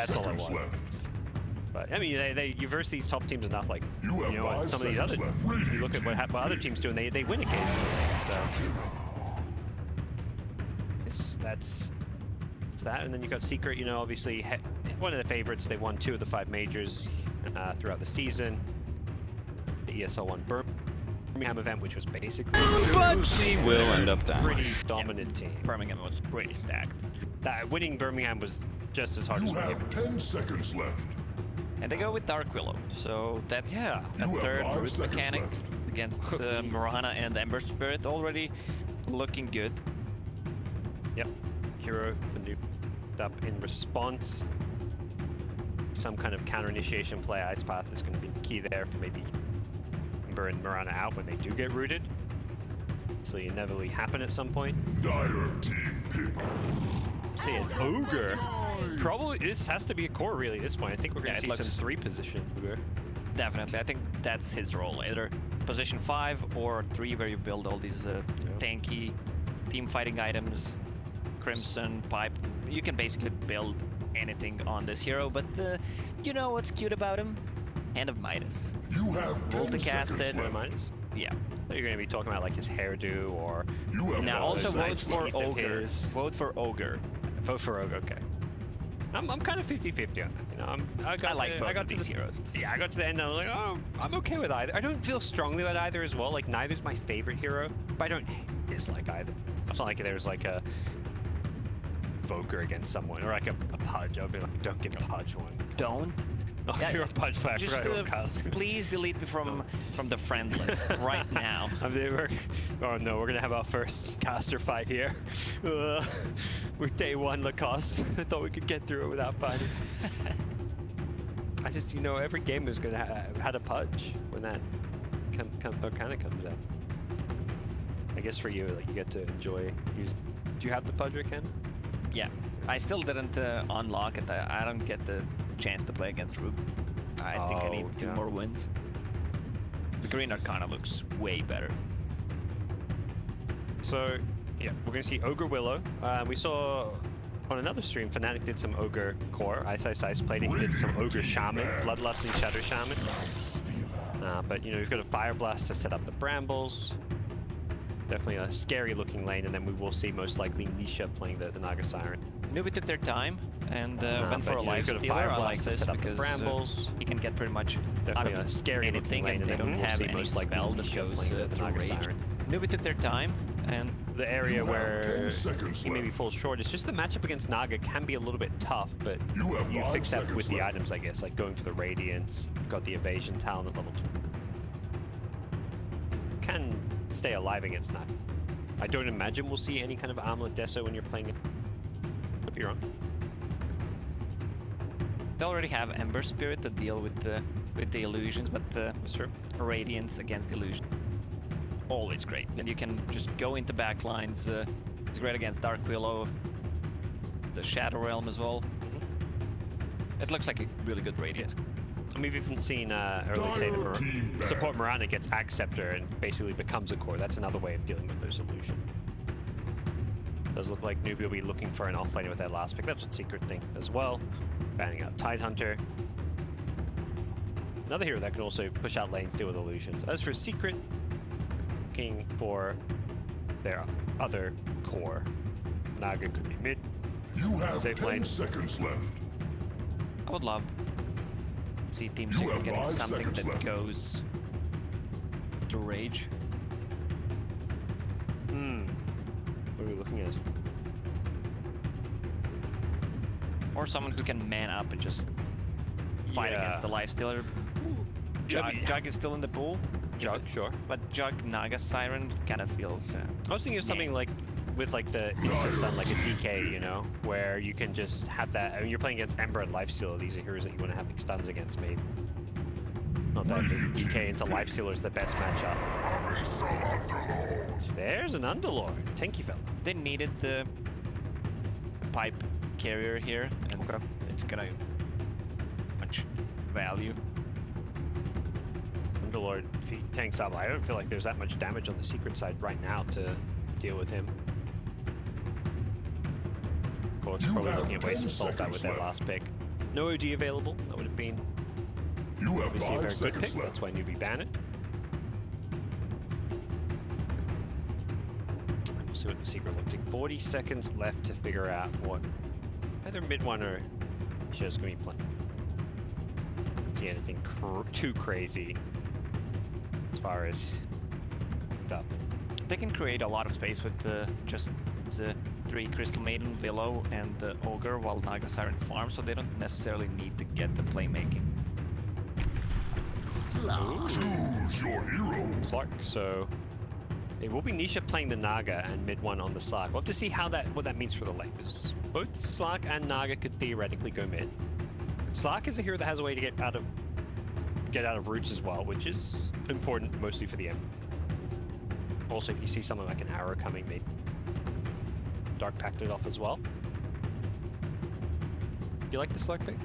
that's all it was. But I mean, you verse these top teams enough, like some of these other. You look at what other teams do, and they win occasionally. So that's that. And then you got Secret. Obviously one of the favorites. They won 2 of the 5 majors throughout the season. The ESL won Birmingham event, which was basically will end up dying. Pretty dominant team. Birmingham was pretty stacked. Winning Birmingham was just as hard as You have 10 seconds left. And they go with Dark Willow, so that's a third root mechanic against Mirana and Ember Spirit, already looking good. Yep, Hero nuked up in response. Some kind of counter initiation play. Ice Path is going to be key there for maybe Ember and Mirana out when they do get rooted. So you inevitably happen at some point. Dire team pick. See an Ogre. Probably this has to be a core really at this point. I think we're going to see some 3 position Ogre. Definitely, I think that's his role. Either position 5 or 3, where you build all these tanky team fighting items, Crimson, Pipe. You can basically build anything on this hero, but you know what's cute about him? Hand of Midas. You have 10 multicast seconds it. left. Yeah. You're going to be talking about like his hairdo or. Now also vote nice for teeth of Ogre. his. Vote for Ogre. Vote for Ogre. Okay. I'm kind of 50-50 on that. I like both of these heroes. Yeah, I got to the end and I was like, oh, I'm okay with either. I don't feel strongly about either as well. Like neither's my favorite hero, but I don't dislike either. It's not like there's like a Voker against someone or like a Pudge. I'll be like, don't give me Pudge one. Don't. Oh, you're a Pudge player. Just please delete me from the friend list right now. Oh no, we're gonna have our first caster fight here. We're day 1 Lacoste. I thought we could get through it without fighting. I just, every game is gonna have had a Pudge when that kind of comes out. I guess for you, like you get to enjoy using. Do you have the Pudge, Ken? Yeah, I still didn't unlock it. I don't get the chance to play against Rube. I think I need 2 more wins. The Green Arcana looks way better. So, yeah, we're going to see Ogre Willow. We saw on another stream, Fnatic did some Ogre Core. Ice plating. He did some Ogre Shaman, Bloodlust and Shadow Shaman. But, we've got a Fire Blast to set up the Brambles. Definitely a scary looking lane, and then we will see most likely Nisha playing the Naga Siren. Newbee took their time and went for a life stealer. I like this because Brambles. He can get pretty much definitely a scary anything, and they don't have any spell that goes through rage. Newbee took their time, and the area where he maybe falls short is just the matchup against Naga can be a little bit tough, but you fix that with the items, I guess, like going for the Radiance, got the Evasion talent at level 2. Can stay alive against Naga. I don't imagine we'll see any kind of Armlet Deso when you're playing it. If you're wrong. They already have Ember Spirit to deal with the illusions, but the Radiance against illusion, always great. And you can just go into backlines. It's great against Dark Willow, the Shadow Realm as well. It looks like a really good Radiance. I mean, we've even seen early say that support Mirana gets Acceptor and basically becomes a core. That's another way of dealing with those illusion. Does look like Newbee will be looking for an offlaner with their last pick. That's what Secret think as well. Banning out Tidehunter. Another hero that can also push out lanes, deal with illusions. As for Secret, looking for their other core. Naga could be mid. You have 10 lane. seconds left. I would love to see Team Secret getting something that goes to Rage. What are we looking at? Or someone who can man up and just fight against the Lifestealer. Jug is still in the pool. Jug, sure. But Jug Naga Siren kind of feels... I was thinking of something like with like the Insta-Stun, like a DK, where you can just have that. I mean, you're playing against Ember and Lifestealer. These are heroes that you want to have stuns against, maybe. Not that DK into Lifestealer is the best matchup. There's an Underlord. Tanky fella. They needed the pipe carrier here, and it's gonna much value. Underlord, if he tanks up, I don't feel like there's that much damage on the Secret side right now to deal with him. Of course, probably looking at ways to solve that with their last pick. No OD available. That would have been You have obviously a 5 very good pick. seconds That's left. why Newbee banned it. And we'll see what the secret looks like. 40 seconds left to figure out what either mid one or just going to be playing. See anything too crazy as far as stuff. They can create a lot of space with just the 3 Crystal Maiden, Willow, and Ogre while Naga Siren farm, so they don't necessarily need to get the playmaking. Choose your hero. Slark, so it will be Nisha playing the Naga and mid one on the Slark. We'll have to see how what that means for the lane, because both Slark and Naga could theoretically go mid. Slark is a hero that has a way to get out of roots as well, which is important mostly for the end. Also, if you see something like an arrow coming, maybe Dark packed it off as well. You like the Slark thing?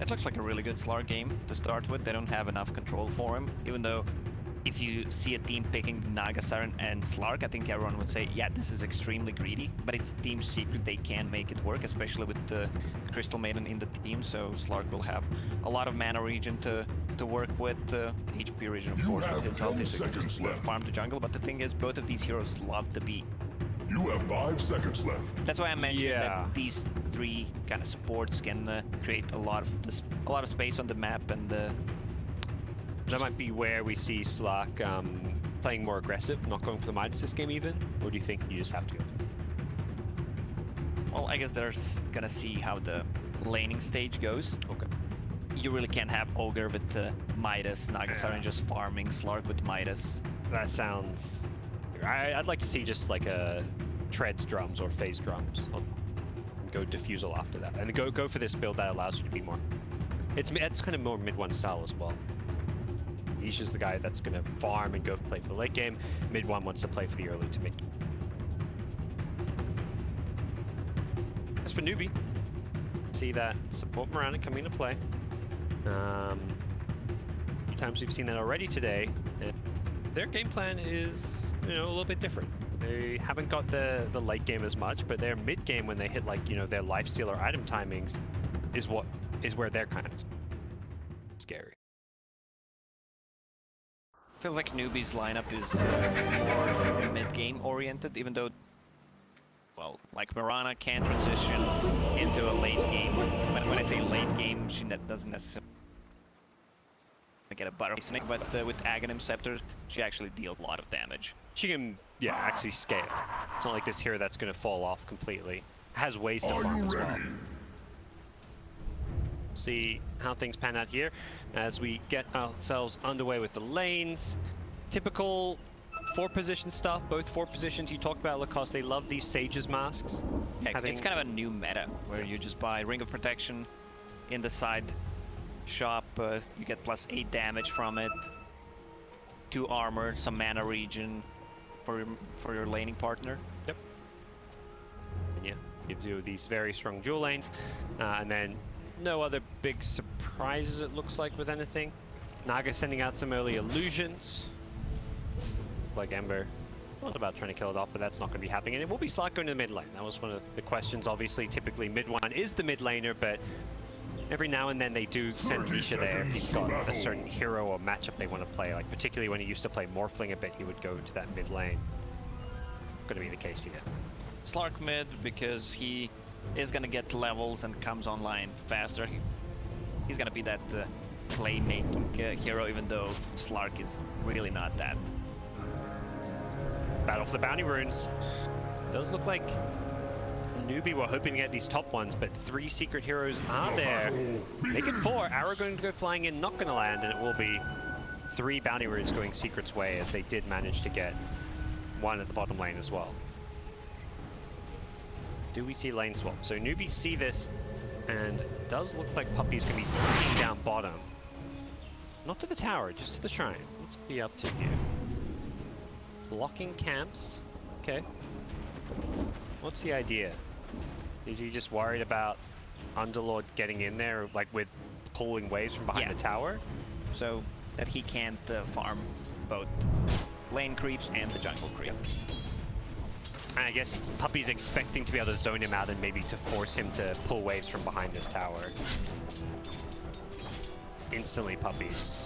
It looks like a really good Slark game to start with. They don't have enough control for him, even though if you see a team picking Naga Siren and Slark, I think everyone would say, yeah, this is extremely greedy, but it's team secret. They can make it work, especially with the Crystal Maiden in the team, so Slark will have a lot of mana regen to work with. HP regen, of You course, have with his 10 health is seconds left. farm the jungle, but the thing is, both of these heroes love to be. You have 5 seconds left. That's why I mentioned Yeah. that these 3 kind of supports can create a lot of space on the map, and That might be where we see Slark playing more aggressive, not going for the Midas this game even, or do you think you just have to go for it? well, I guess they're gonna see how the laning stage goes. Okay. You really can't have Ogre with Midas, Naga Siren Yeah. just farming Slark with Midas. That sounds... I'd like to see just like a treads drums or phase drums. I'll go diffusal after that, and go for this build that allows you to be more. It's kind of more mid one style as well. Nisha's the guy that's going to farm and go play for the late game. Mid one wants to play for the early to mid. As for Newbee, see that support Mirana coming into play. A few times we've seen that already today. And their game plan is, a little bit different. They haven't got the late game as much, but their mid game when they hit like, their lifesteal or item timings is where they're kind of scary. Feels like Newbee's lineup is more mid-game oriented, even though, well, like Mirana can transition into a late game. When I say late game, she doesn't necessarily get a butterfly snake, but with Aghanim Scepter, she actually deals a lot of damage. She can, actually scale. It's not like this hero that's going to fall off completely. Has ways to Are farm you as well. ready? See how things pan out here as we get ourselves underway with the lanes. Typical 4-position stuff, both 4 positions you talked about, Lacoste. They love these Sage's masks. Yeah, it's kind of a new meta where you just buy Ring of Protection in the side shop. You get +8 damage from it, 2 armor, some mana regen for your laning partner. Yep. And yeah, gives you these very strong dual lanes, and then no other big surprises it looks like with anything. Naga sending out some early illusions. Like Ember thought about trying to kill it off, but that's not going to be happening. And it will be Slark going to the mid lane. That was one of the questions. Obviously, typically mid one is the mid laner, but every now and then they do send 30 Nisha there if he's seconds got to a battle. certain hero or matchup they want to play. Like particularly when he used to play Morphling a bit, he would go to that mid lane. Going to be the case here. Slark mid because he is gonna get levels and comes online faster. He's gonna be that playmaking hero, even though Slark is really not that. Battle for the bounty runes. Does look like Newbee were hoping to get these top ones, but 3 secret heroes are there. Make it 4. Arrow going to go flying in, not going to land, and it will be 3 bounty runes going Secret's way, as they did manage to get 1 at the bottom lane as well. Do we see lane swap? So Newbee see this, and it does look like Puppy's going to be taking down bottom. Not to the tower, just to the shrine. What's he up to here? Blocking camps. Okay. What's the idea? Is he just worried about Underlord getting in there, like with pulling waves from behind the tower? So that he can't farm both lane creeps and the jungle creep. And I guess Puppy's expecting to be able to zone him out and maybe to force him to pull waves from behind this tower. Instantly, Puppy's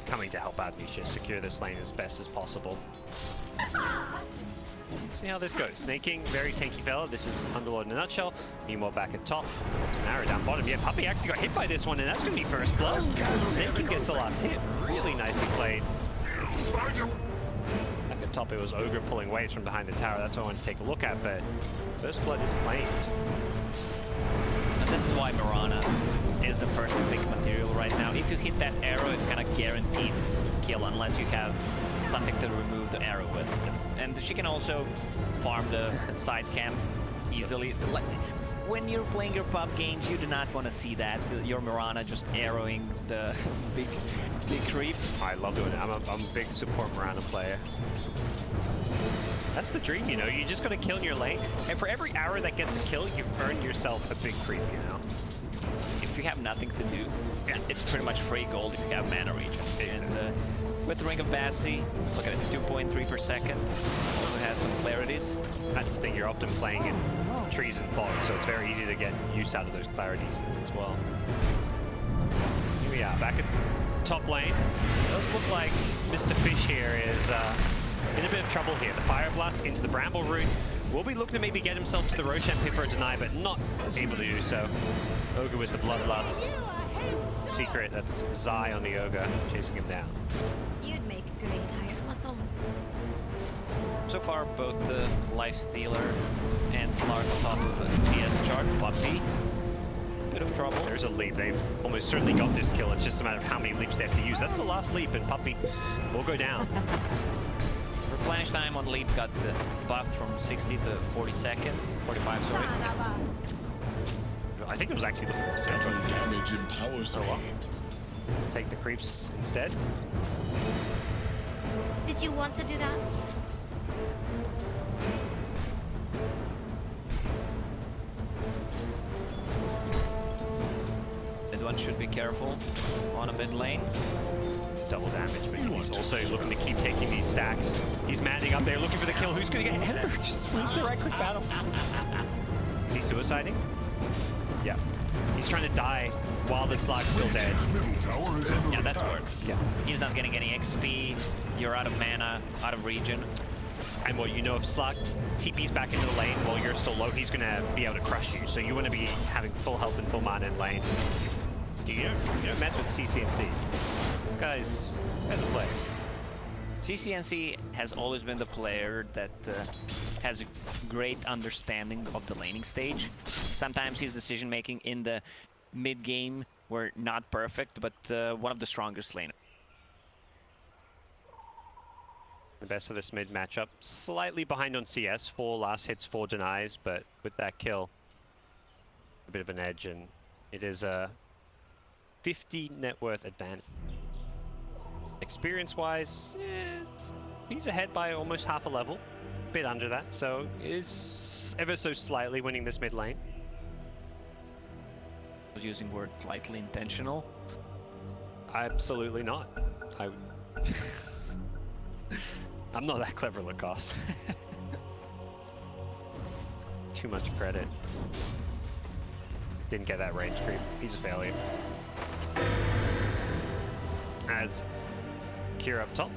coming to help out Nisha secure this lane as best as possible. See how this goes. Snaking, very tanky fella. This is Underlord in a nutshell. Meanwhile, back at top. Narrow down bottom. Yeah, Puppy actually got hit by this one, and that's going to be first blood. Snaking gets the last hit. Really nicely played. Back at top, it was Ogre pulling waves from behind the tower. That's what I wanted to take a look at, but first blood is claimed. And this is why Mirana is the first pick material right now. If you hit that arrow, it's kind of guaranteed kill unless you have something to remove the arrow with. And she can also farm the side camp easily. Like, when you're playing your pub games, you do not want to see that. Your Mirana just arrowing the big creep. I love doing it. I'm a big support Mirana player. That's the dream, you know? You just got to kill in your lane. And for every arrow that gets a kill, you've earned yourself a big creep, you know? If you have nothing to do, it's pretty much free gold if you have mana regen. And with the Ring of Bassi, look at it, 2.3 per second. It has some clarities. That's the thing, you're often playing in trees and fog, so it's very easy to get use out of those clarities as well. Here we are, back at top lane. It does look like Mr. Fish here is in a bit of trouble here. The Fire Blast into the Bramble route. Will be looking to maybe get himself to the Roshan pit for a deny, but not able to do so. Ogre with the Bloodlust. Secret, that's Zai on the Ogre, chasing him down. You'd make a great hired muscle. So far, both the Lifestealer and Slark on top of the CS chart. Puppy, bit of trouble. There's a leap. They've almost certainly got this kill. It's just a matter of how many leaps they have to use. That's the last leap, and Puppy will go down. Replenish time on leap got buffed from 60 to 40 seconds. 45, sorry. I think it was actually the full set. Double damage empowers me. Take the creeps instead. Did you want to do that? Mid one should be careful on a mid lane. Double damage, but he's also looking to keep taking these stacks. He's manning up there, looking for the kill. Who's going to get Header? Just wins the right-click battle. Is he suiciding? Yeah. He's trying to die while the Slug's still dead. Yeah, that's work. Yeah. He's not getting any XP. You're out of mana, out of regen. And what you know, if Slug TP's back into the lane while you're still low, he's going to be able to crush you. So you want to be having full health and full mana in lane. You don't mess with CCNC. This guy's a player. CCNC has always been the player that has a great understanding of the laning stage. Sometimes his decision making in the mid game were not perfect, but one of the strongest laners. The best of this mid matchup. Slightly behind on CS. 4 last hits, 4 denies, but with that kill, a bit of an edge, and it is a 50 net worth advantage. Experience-wise, he's ahead by almost half a level. A bit under that, so is ever so slightly winning this mid lane. I was using word slightly intentional. Absolutely not. I'm not that clever, Lacoste. Too much credit. Didn't get that range creep. He's a failure. As Kira up top.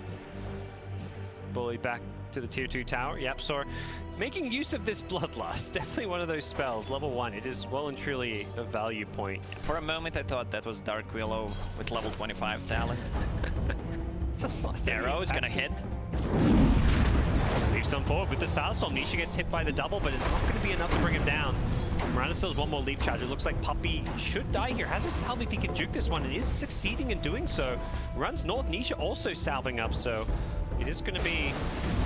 Bully back to the tier 2 tower. Yep, so making use of this Bloodlust. Definitely one of those spells. Level 1. It is well and truly a value point. For a moment I thought that was Dark Willow with level 25 talent. It's a fun Arrow is gonna hit. Leaps on forward with the Starstorm. Nisha gets hit by the double, but it's not going to be enough to bring him down. Miranda still has one more leap charge. It looks like Puppy should die here. Has a salve if he can juke this one, and is succeeding in doing so. Runs north. Nisha also salving up, so it is going to be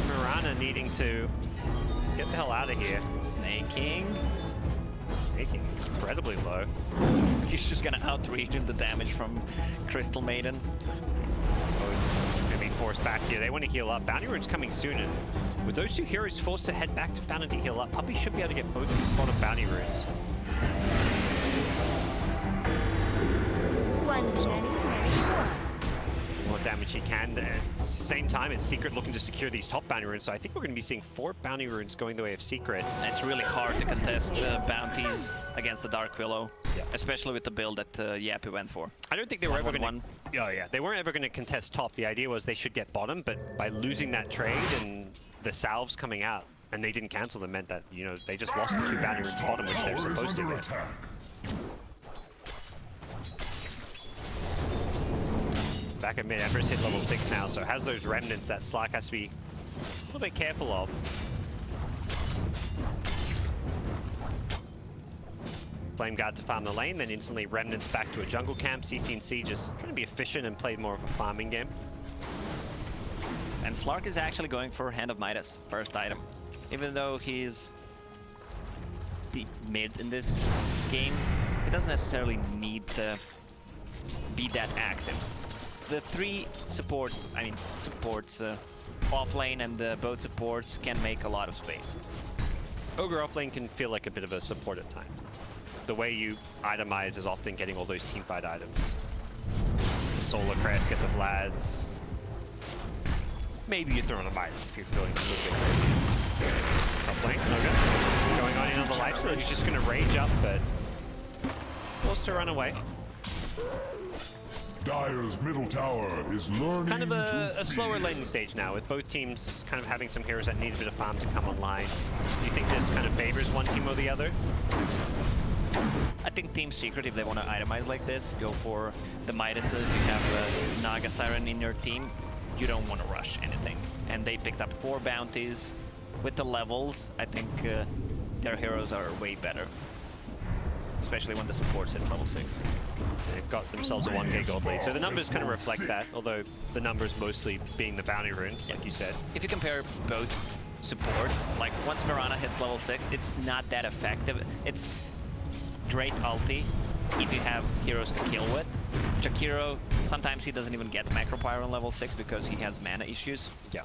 Miranda needing to get the hell out of here. Snaking. Snaking incredibly low. He's just gonna out-regen the damage from Crystal Maiden. Going to be forced back here. They want to heal up. Bounty Rune's coming soon, and with those 2 heroes forced to head back to Fountain to heal up, Puppy should be able to get both of these bottom Bounty Runes. One many, many one. More damage damage he can. At the same time, it's Secret looking to secure these top bounty runes, so I think we're going to be seeing 4 bounty runes going the way of Secret. It's really hard to contest bounties against the Dark Willow, especially with the build that Yappy went for. I don't think they were ever going 1-1-1. to... Oh yeah, they weren't ever going to contest top. The idea was they should get bottom, but by losing that trade and the salves coming out, and they didn't cancel them, meant that, you know, they just lost the 2 bounty runes bottom, which they're supposed to get. Back at mid, Ember's hit level 6 now, so has those remnants that Slark has to be a little bit careful of. Flame Guard to farm the lane, then instantly remnants back to a jungle camp. CC&C just trying to be efficient and play more of a farming game. And Slark is actually going for Hand of Midas, first item. Even though he's deep mid in this game, he doesn't necessarily need to be that active. The 3 supports, off lane and both supports can make a lot of space. Ogre off lane can feel like a bit of a support at times. The way you itemize is often getting all those teamfight items. Solar Crest, get the Vlads. Maybe you throw on a Midas if you're feeling a little bit crazy. Off lane, Ogre. Going on in on the life, so he's just going to rage up, but forced to run away. Dire's middle tower is learning Kind of a to slower fear. laning stage now, with both teams kind of having some heroes that need a bit of farm to come online. Do you think this kind of favors one team or the other? I think Team Secret, if they want to itemize like this, go for the Midases. You have Naga Siren in your team. You don't want to rush anything. And they picked up 4 bounties. With the levels, I think their heroes are way better. Especially when the support's at level 6. They've got themselves a 1k gold lead, so the numbers kind of reflect that, although the numbers mostly being the bounty runes, like you said. If you compare both supports, like once Mirana hits level 6, it's not that effective. It's great ulti if you have heroes to kill with. Jakiro, sometimes he doesn't even get Macro Pyro on level 6 because he has mana issues. Yeah.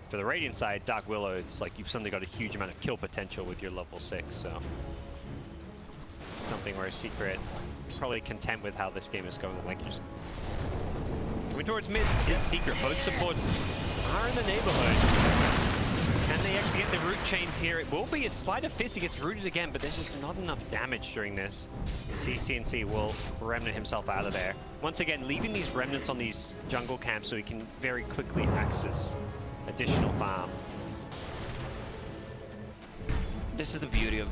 For the Radiant side, Dark Willow, it's like you've suddenly got a huge amount of kill potential with your level 6, so... something where Secret probably content with how this game is going, like you just... Coming towards mid is Secret. Both supports are in the neighborhood. Can they actually get the root chains here? It will be a sleight of fist. He gets rooted again, but there's just not enough damage during this. CC&C will remnant himself out of there. Once again, leaving these remnants on these jungle camps so he can very quickly access additional farm. This is the beauty of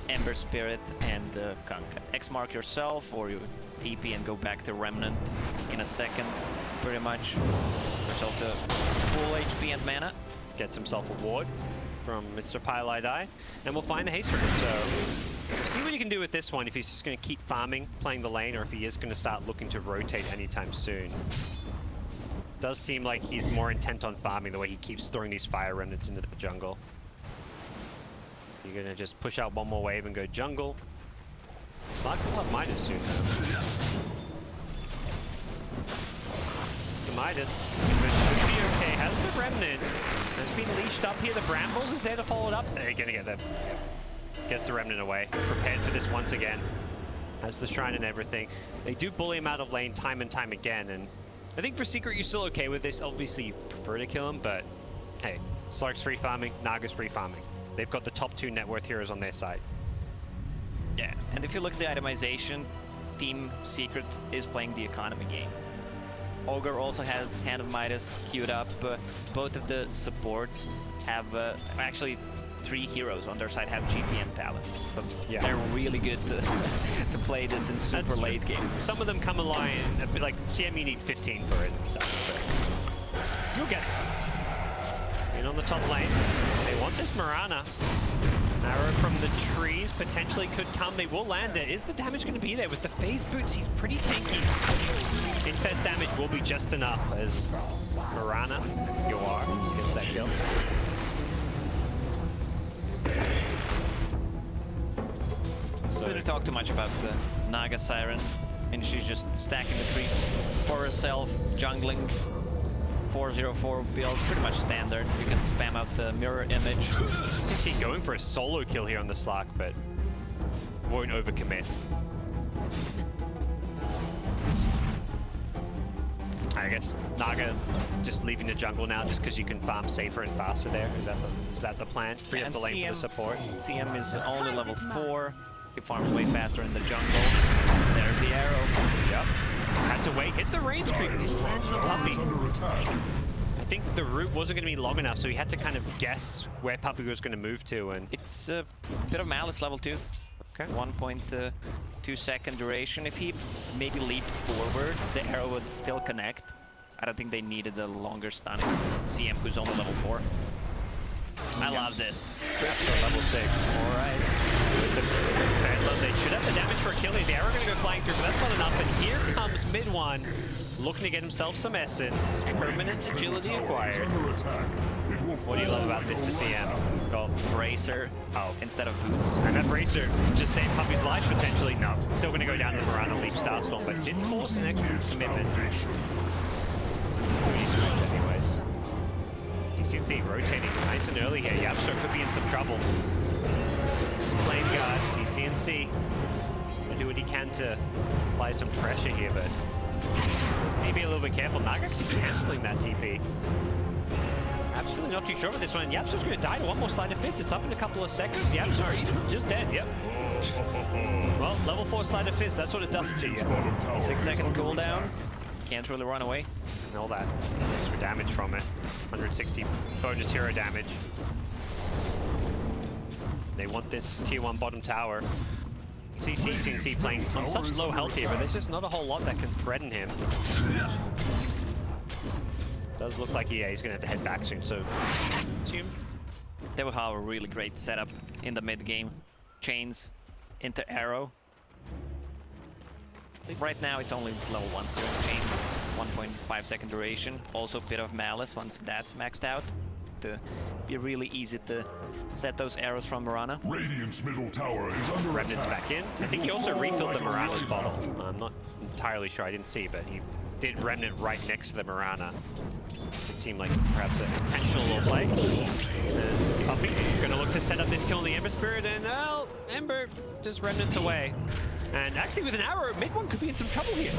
Ember Spirit and Conquest. X-mark yourself, or you TP and go back to Remnant in a second, pretty much. Yourself to full HP and mana. Gets himself a ward from Mr. Pylai, and we'll find the haste rune. So see what you can do with this one, if he's just going to keep farming, playing the lane, or if he is going to start looking to rotate anytime soon. Does seem like he's more intent on farming, the way he keeps throwing these fire remnants into the jungle. You're going to just push out one more wave and go jungle. Slark will have Midas soon, though. The Midas, but should be okay. Has the remnant. Has been leashed up here. The Brambles is there to follow it up. They're going to get them. Gets the remnant away. Prepared for this once again. Has the shrine and everything. They do bully him out of lane time and time again, and I think for Secret you're still okay with this. Obviously you prefer to kill him, but hey, Slark's free farming, Naga's free farming. They've got the top 2 net worth heroes on their side. Yeah, and if you look at the itemization, Team Secret is playing the economy game. Ogre also has Hand of Midas queued up. Both of the supports have actually 3 heroes on their side have GPM talent. So Yeah. they're really good to play this in super That's late true. game. Some of them come along, a bit like CM you need 15 for it and stuff, but you'll get it. In on the top lane, they want this Mirana. Arrow from the trees potentially could come. They will land it. Is the damage going to be there? With the phase boots, he's pretty tanky. Infest damage will be just enough as Mirana, you are, gets that kill. So we didn't talk too much about the Naga Siren, and she's just stacking the creeps for herself, jungling. 404 build, pretty much standard. You can spam out the mirror image. CC going for a solo kill here on the Slark, but won't overcommit. I guess Naga just leaving the jungle now just because you can farm safer and faster there. Is that the plan? Free up And the lane for the support. CM is only level 4. He farms way faster in the jungle. There's the arrow. Yep. Had to wait. Hit the range creep. Didn't land on a puppy. Under attack. I think the route wasn't going to be long enough, so he had to kind of guess where Puppy was going to move to. And It's a bit of Malice level 2. okay. 1.2 second duration. If he maybe leaped forward, the arrow would still connect. I don't think they needed a longer stun. It's CM who's only level 4. I love this. Crystal level 6. All right. With the Bedlam, they should have the damage for a kill. The arrow going to go flying through, but that's not enough. And here comes mid one, looking to get himself some essence. Permanent agility acquired. Under attack. It will What do you love about this to CM? Go. Bracer instead of boots. And that Bracer just saved Puppy's life potentially. No, still going to go down to the Mirana Leap Starstorm, but didn't force an extra commitment. Anyways. DCNC rotating nice and early here. Yapster could be in some trouble. Flame guard, DCNC. Gonna do what he can to apply some pressure here, but maybe a little bit careful. Nagax canceling that TP. Absolutely not too sure about this one. Yapster's going to die to one more Sleight of Fist. It's up in a couple of seconds. Yapster, he's just dead. Yep. Well, level 4 Sleight of Fist, that's what it does to you. 6-second cooldown. Can't really run away. And all that extra damage from it. 160 bonus hero damage. They want this tier 1 bottom tower. CNC playing on such low health here, but there's just not a whole lot that can threaten him. Does look like he's going to have to head back soon, so assume. They will have a really great setup in the mid game. Chains into arrow. Right now it's only level 1, so chains 1.5 second duration. Also a bit of Malice once that's maxed out. To be really easy to set those arrows from Mirana. Radiant's middle tower is under Remnant's attack. back in. I think he also refilled the Mirana's bottle. I'm not entirely sure, I didn't see, but he did Remnant right next to the Mirana. It seemed like perhaps an intentional little play. As Puppy gonna look to set up this kill on the Ember Spirit, and Ember just Remnants away. And actually with an arrow, mid one could be in some trouble here.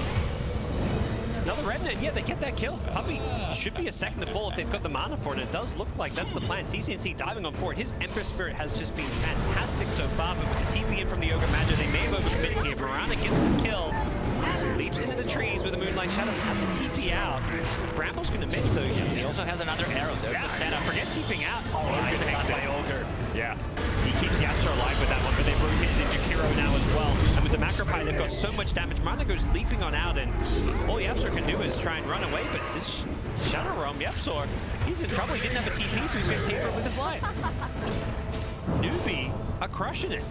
Another Remnant, yeah, they get that kill. Puppy should be a second to fall if they've got the mana for it, and it does look like that's the plan. CCNC diving on forward. His Ember Spirit has just been fantastic so far, but with the TP in from the Ogre Magi, they may have overcommitted here. Mirana gets the kill. Leaps into the trees with a Moonlight Shadow, has a TP out. Bramble's gonna miss, so yeah. He also has another arrow there. Yeah, The setup. forget TPing out. Oh, Nice shot by Ogre. Yeah, he keeps Yapster alive with that one, but they've rotated into Kiro now as well. And with the Macro Pie, they've got so much damage. Mirana goes leaping on out, and all Yapster can do is try and run away, but this Shadow Realm, Yapster, he's in trouble. He didn't have a TP, so he's going to pay for it with his life. Newbee are crushing it.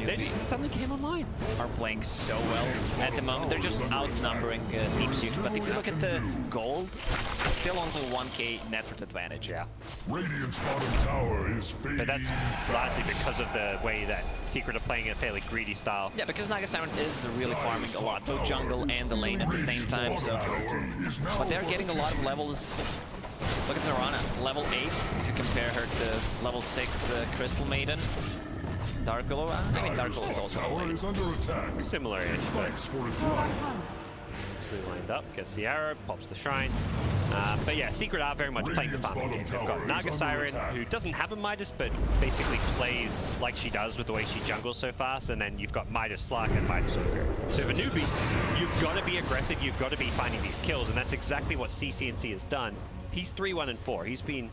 They just suddenly came online. Are playing so well at the moment. They're just outnumbering Deep Suit. But if you look at the gold, it's still only 1k net worth advantage. Yeah. Radiant's bottom tower is fading. But that's largely because of the way that Secret are playing a fairly greedy style. Yeah, because Naga Siren is really farming a lot, both jungle and the lane at the same time. So, but they're getting a lot of levels. Look at Mirana, level 8. If you compare her to level 6 Crystal Maiden. Dark Glow, I mean Dark Glow is also level tower 8. is under attack. Similar-ish, but Thanks for its life. nicely lined up, gets the arrow, pops the shrine. But yeah, Secret are very much playing the farming game. They've got Naga Siren, who doesn't have a Midas, but basically plays like she does with the way she jungles so fast, and then you've got Midas Slark and Midas Ogre. So for Newbee, you've got to be aggressive, you've got to be finding these kills, and that's exactly what CCNC has done. He's 3-1-4. He's been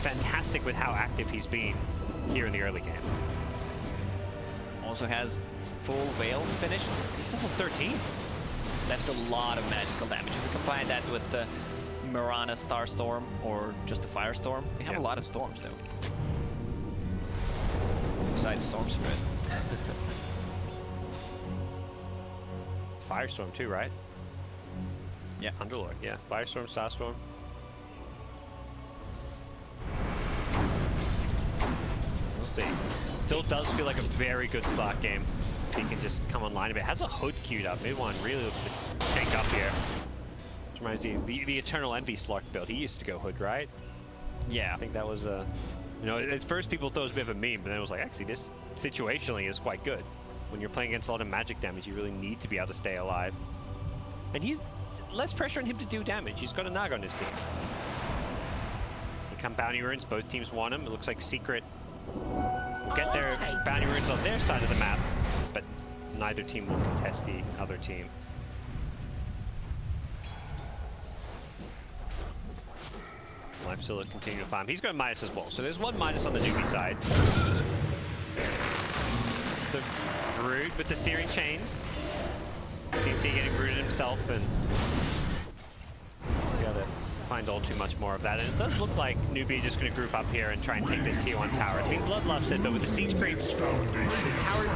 fantastic with how active he's been here in the early game. Also has full Veil finished. He's level 13. That's a lot of magical damage. If you combine that with the Mirana Starstorm or just the Firestorm, they have a lot of storms though. Besides Storm Spirit. Firestorm too, right? Yeah. Underlord, yeah. Firestorm, Starstorm. We'll see. Still does feel like a very good slot game. He can just come online a bit. Has a hood queued up. Mid one really looks to tank up here. Which reminds me, the Eternal Envy Slark build. He used to go hood, right? Yeah. I think that was a... You know, at first people thought it was a bit of a meme, but then it was like, actually, this situationally is quite good. When you're playing against a lot of magic damage, you really need to be able to stay alive. And he's less pressure on him to do damage. He's got a Naga on his team. Here come bounty runes. Both teams want them. It looks like Secret will get their bounty runes on their side of the map, but neither team will contest the other team. Life still continue to farm. He's got a minus as well, so there's one minus on the Newbee side. It's the Brood with the Searing Chains. CNC getting rooted himself, and gotta find all too much more of that. And it does look like Newbee just gonna group up here and try and take this tier 1 tower. It's been bloodlusted, but with the siege creep, this tower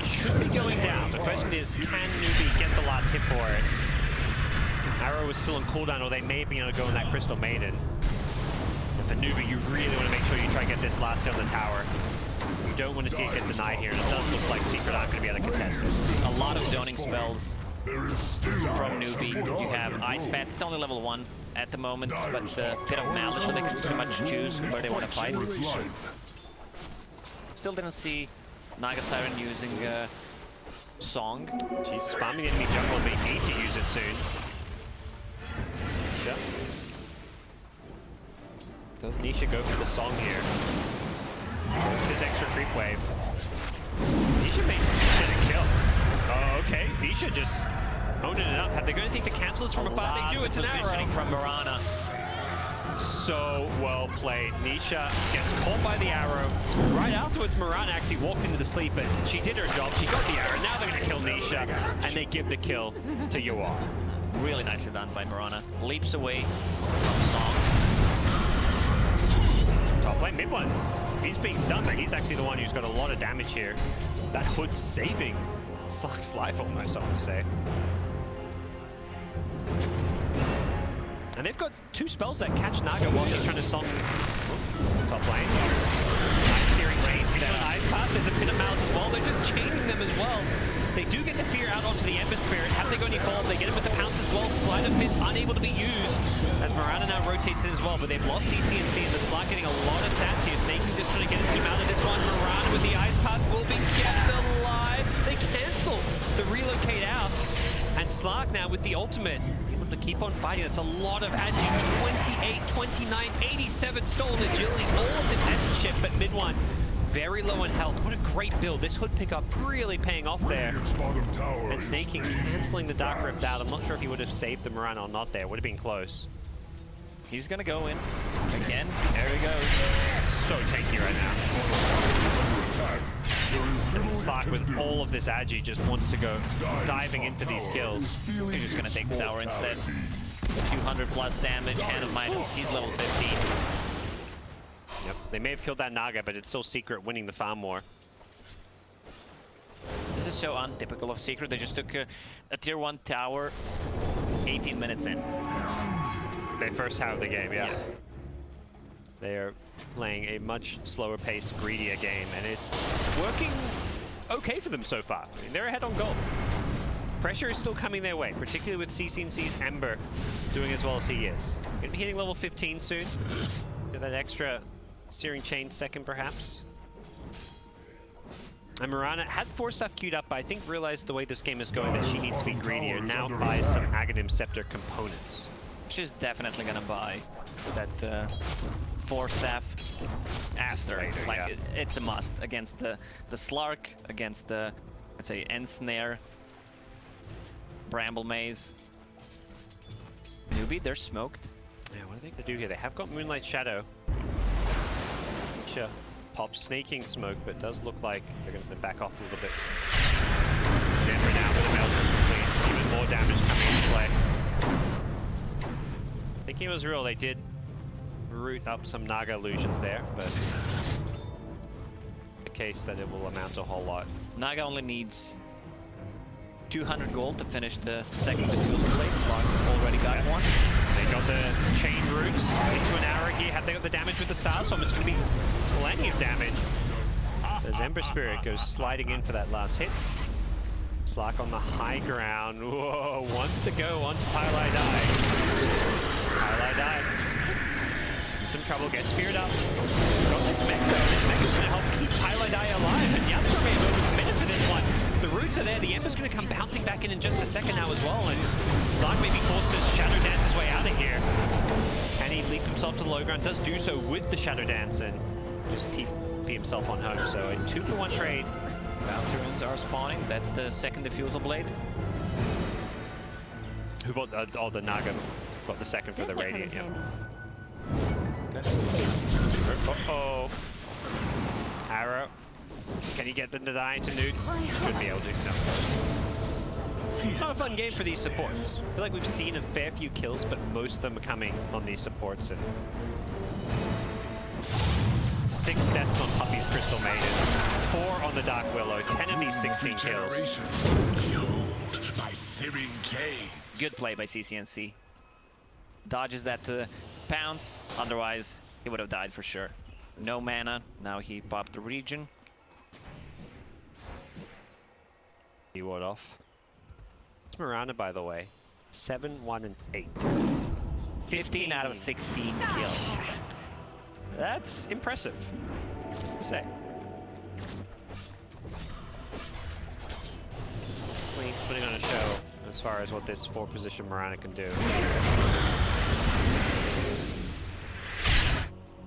should be going down. The question is, can Newbee get the last hit for it? Arrow was still on cooldown, or they may be able to go in that Crystal Maiden. And for Newbee, you really want to make sure you try and get this last hit on the tower. You don't want to see it get denied here, and it does look like Secret aren't going to be able to contest it. A lot of zoning spells from Newbee. You have Ice Bat, it's only level 1 at the moment, but a bit of Malice, so they can pretty much choose where they want to fight. Still didn't see Naga Siren using Song. She's spamming enemy jungle, and they need to use it soon. Nisha. Does Nisha go for the Song here? This extra creep wave. Nisha made Nisha a kill. Oh, okay. Nisha just owning it up. Have they got anything to cancel this from afar? They do. It's an arrow from Mirana. So well played. Nisha gets caught by the arrow. Right afterwards, Mirana actually walked into the sleep, but she did her job. She got the arrow. Now they're going to kill Nisha, and they give the kill to Yuan. Really nicely done by Mirana. Leaps away from Song. Top lane mid ones. He's being stunned, but he's actually the one who's got a lot of damage here. That hood's saving Slug's life almost, I would say. And they've got 2 spells that catch Naga while he's trying to Song top lane. Nice Searing Rains. There's an Ice Path. There's a Pit of Malice as well. They're just chaining them as well. They do get the fear out onto the Ember Spirit. Have they got any follow-up? They get him with the pounce as well. Slide of Fist unable to be used as Mirana now rotates in as well, but they've lost CCNC and the Slug getting a lot of stats here. Snaking just trying to get his team out of this one. Mirana with the Ice Path will be kept alive. They cancel the relocate out. And Slark now with the ultimate, able to keep on fighting. That's a lot of agi. 28, 29, 87 stolen agility. All of this essence shift, but mid one very low in health. What a great build. This hood pickup really paying off there. And Snaking canceling the Dark Rift out. I'm not sure if he would have saved the Mirana or not there. Would have been close. He's gonna go in again. There he goes. So tanky right now. And Slark with all of this agi just wants to go diving into these kills. He's just gonna take the tower instead. 200 plus damage, Hand of Midas. He's level 15. Yep, they may have killed that Naga, but it's still Secret winning the farm war. This is so untypical of Secret. They just took a tier 1 tower 18 minutes in. They first have the game, yeah. They are playing a much slower paced, greedier game, and it's working okay for them so far. I mean, they're ahead on gold. Pressure is still coming their way, particularly with CCNC's Ember doing as well as he is. Gonna be hitting level 15 soon. Get that extra Searing Chain second, perhaps. And Mirana had 4 stuff queued up, but I think realized the way this game is going that she needs to be greedier. Now buys some Aghanim Scepter components. She's definitely gonna buy that 4 staff after. Later, like yeah. it's a must against the Slark, against the, let's say, Ensnare, Bramble Maze. Newbee, they're smoked. Yeah, what do they have to do here? They have got Moonlight Shadow. Sure. Pop Snaking Smoke, but it does look like they're going to back off a little bit. Denver now with a Melton complete. Even more damage coming into play. Thinking it was real, they did root up some Naga illusions there, but the case that it will amount to a whole lot. Naga only needs 200 gold to finish the second difficulty plate. Slark already got one. They got the chain roots into an arrow here. Have they got the damage with the Starstorm? It's going to be plenty of damage. As Ember Spirit goes sliding in for that last hit. Slark on the high ground. Whoa, wants to go onto Pylai Die. Pylai Die. In some trouble, gets feared up. Got this mech though. This mech is going to help keep Pylai Die alive. And Yapsor may have overcommitted to this one. The roots are there. The Ember's going to come bouncing back in just a second now as well. And Zark maybe forced to Shadow Dance his way out of here. And he leaped himself to the low ground. Does do so with the Shadow Dance and just TP himself on home. So a 2-for-1 trade. Bounty runes are spawning. That's the second diffusal blade. Who bought the, oh, the Naga got the second for the Radiant, yeah. Uh-oh. Arrow. Can he get them to die into newts? Should be able to, no. Not a fun game for these supports. I feel like we've seen a fair few kills, but most of them are coming on these supports. And 6 deaths on Puppy's Crystal Maiden, 4 on the Dark Willow, 10 of these 16 kills. Good play by CCNC. Dodges that pounce, otherwise he would have died for sure. No mana, now he popped the region. He ward off. It's Miranda, by the way. 7, 1, and 8. 15 out of 16 kills. That's impressive, to say. Putting on a show as far as what this 4-position Miranda can do.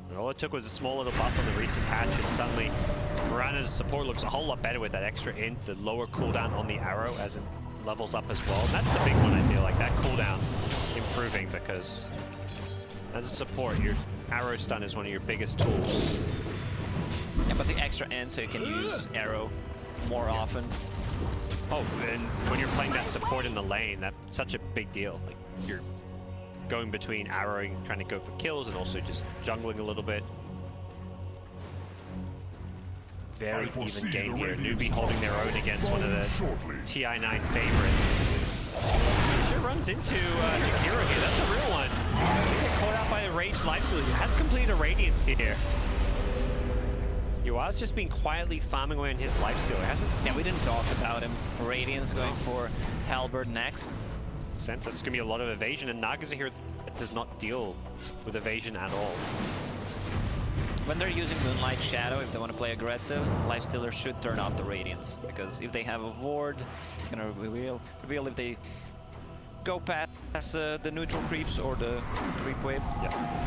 And all it took was a small little buff on the recent patch, and suddenly Miranda's support looks a whole lot better with that extra int, the lower cooldown on the arrow as it levels up as well. And that's the big one, I feel like, that cooldown improving, because as a support, your arrow stun is one of your biggest tools. Yeah, but the extra end so you can use arrow more often. Oh, and when you're playing that support in the lane, that's such a big deal. Like, you're going between arrowing, trying to go for kills, and also just jungling a little bit. Very even game here. Newbee holding their own against one of the TI9 favorites. Sure runs into Jakiro here. That's a real one. He got caught out by a raged life steal. He has completed a Radiance here. Yua's just been quietly farming away on his life steal. Hasn't? Yeah, we didn't talk about him. Radiance going for Halberd next. Sense that's going to be a lot of evasion, and Naga's a hero that does not deal with evasion at all. When they're using Moonlight Shadow, if they want to play aggressive, Lifestealer should turn off the Radiance, because if they have a ward, it's going to reveal if they go past the neutral creeps or the creep wave. Yeah.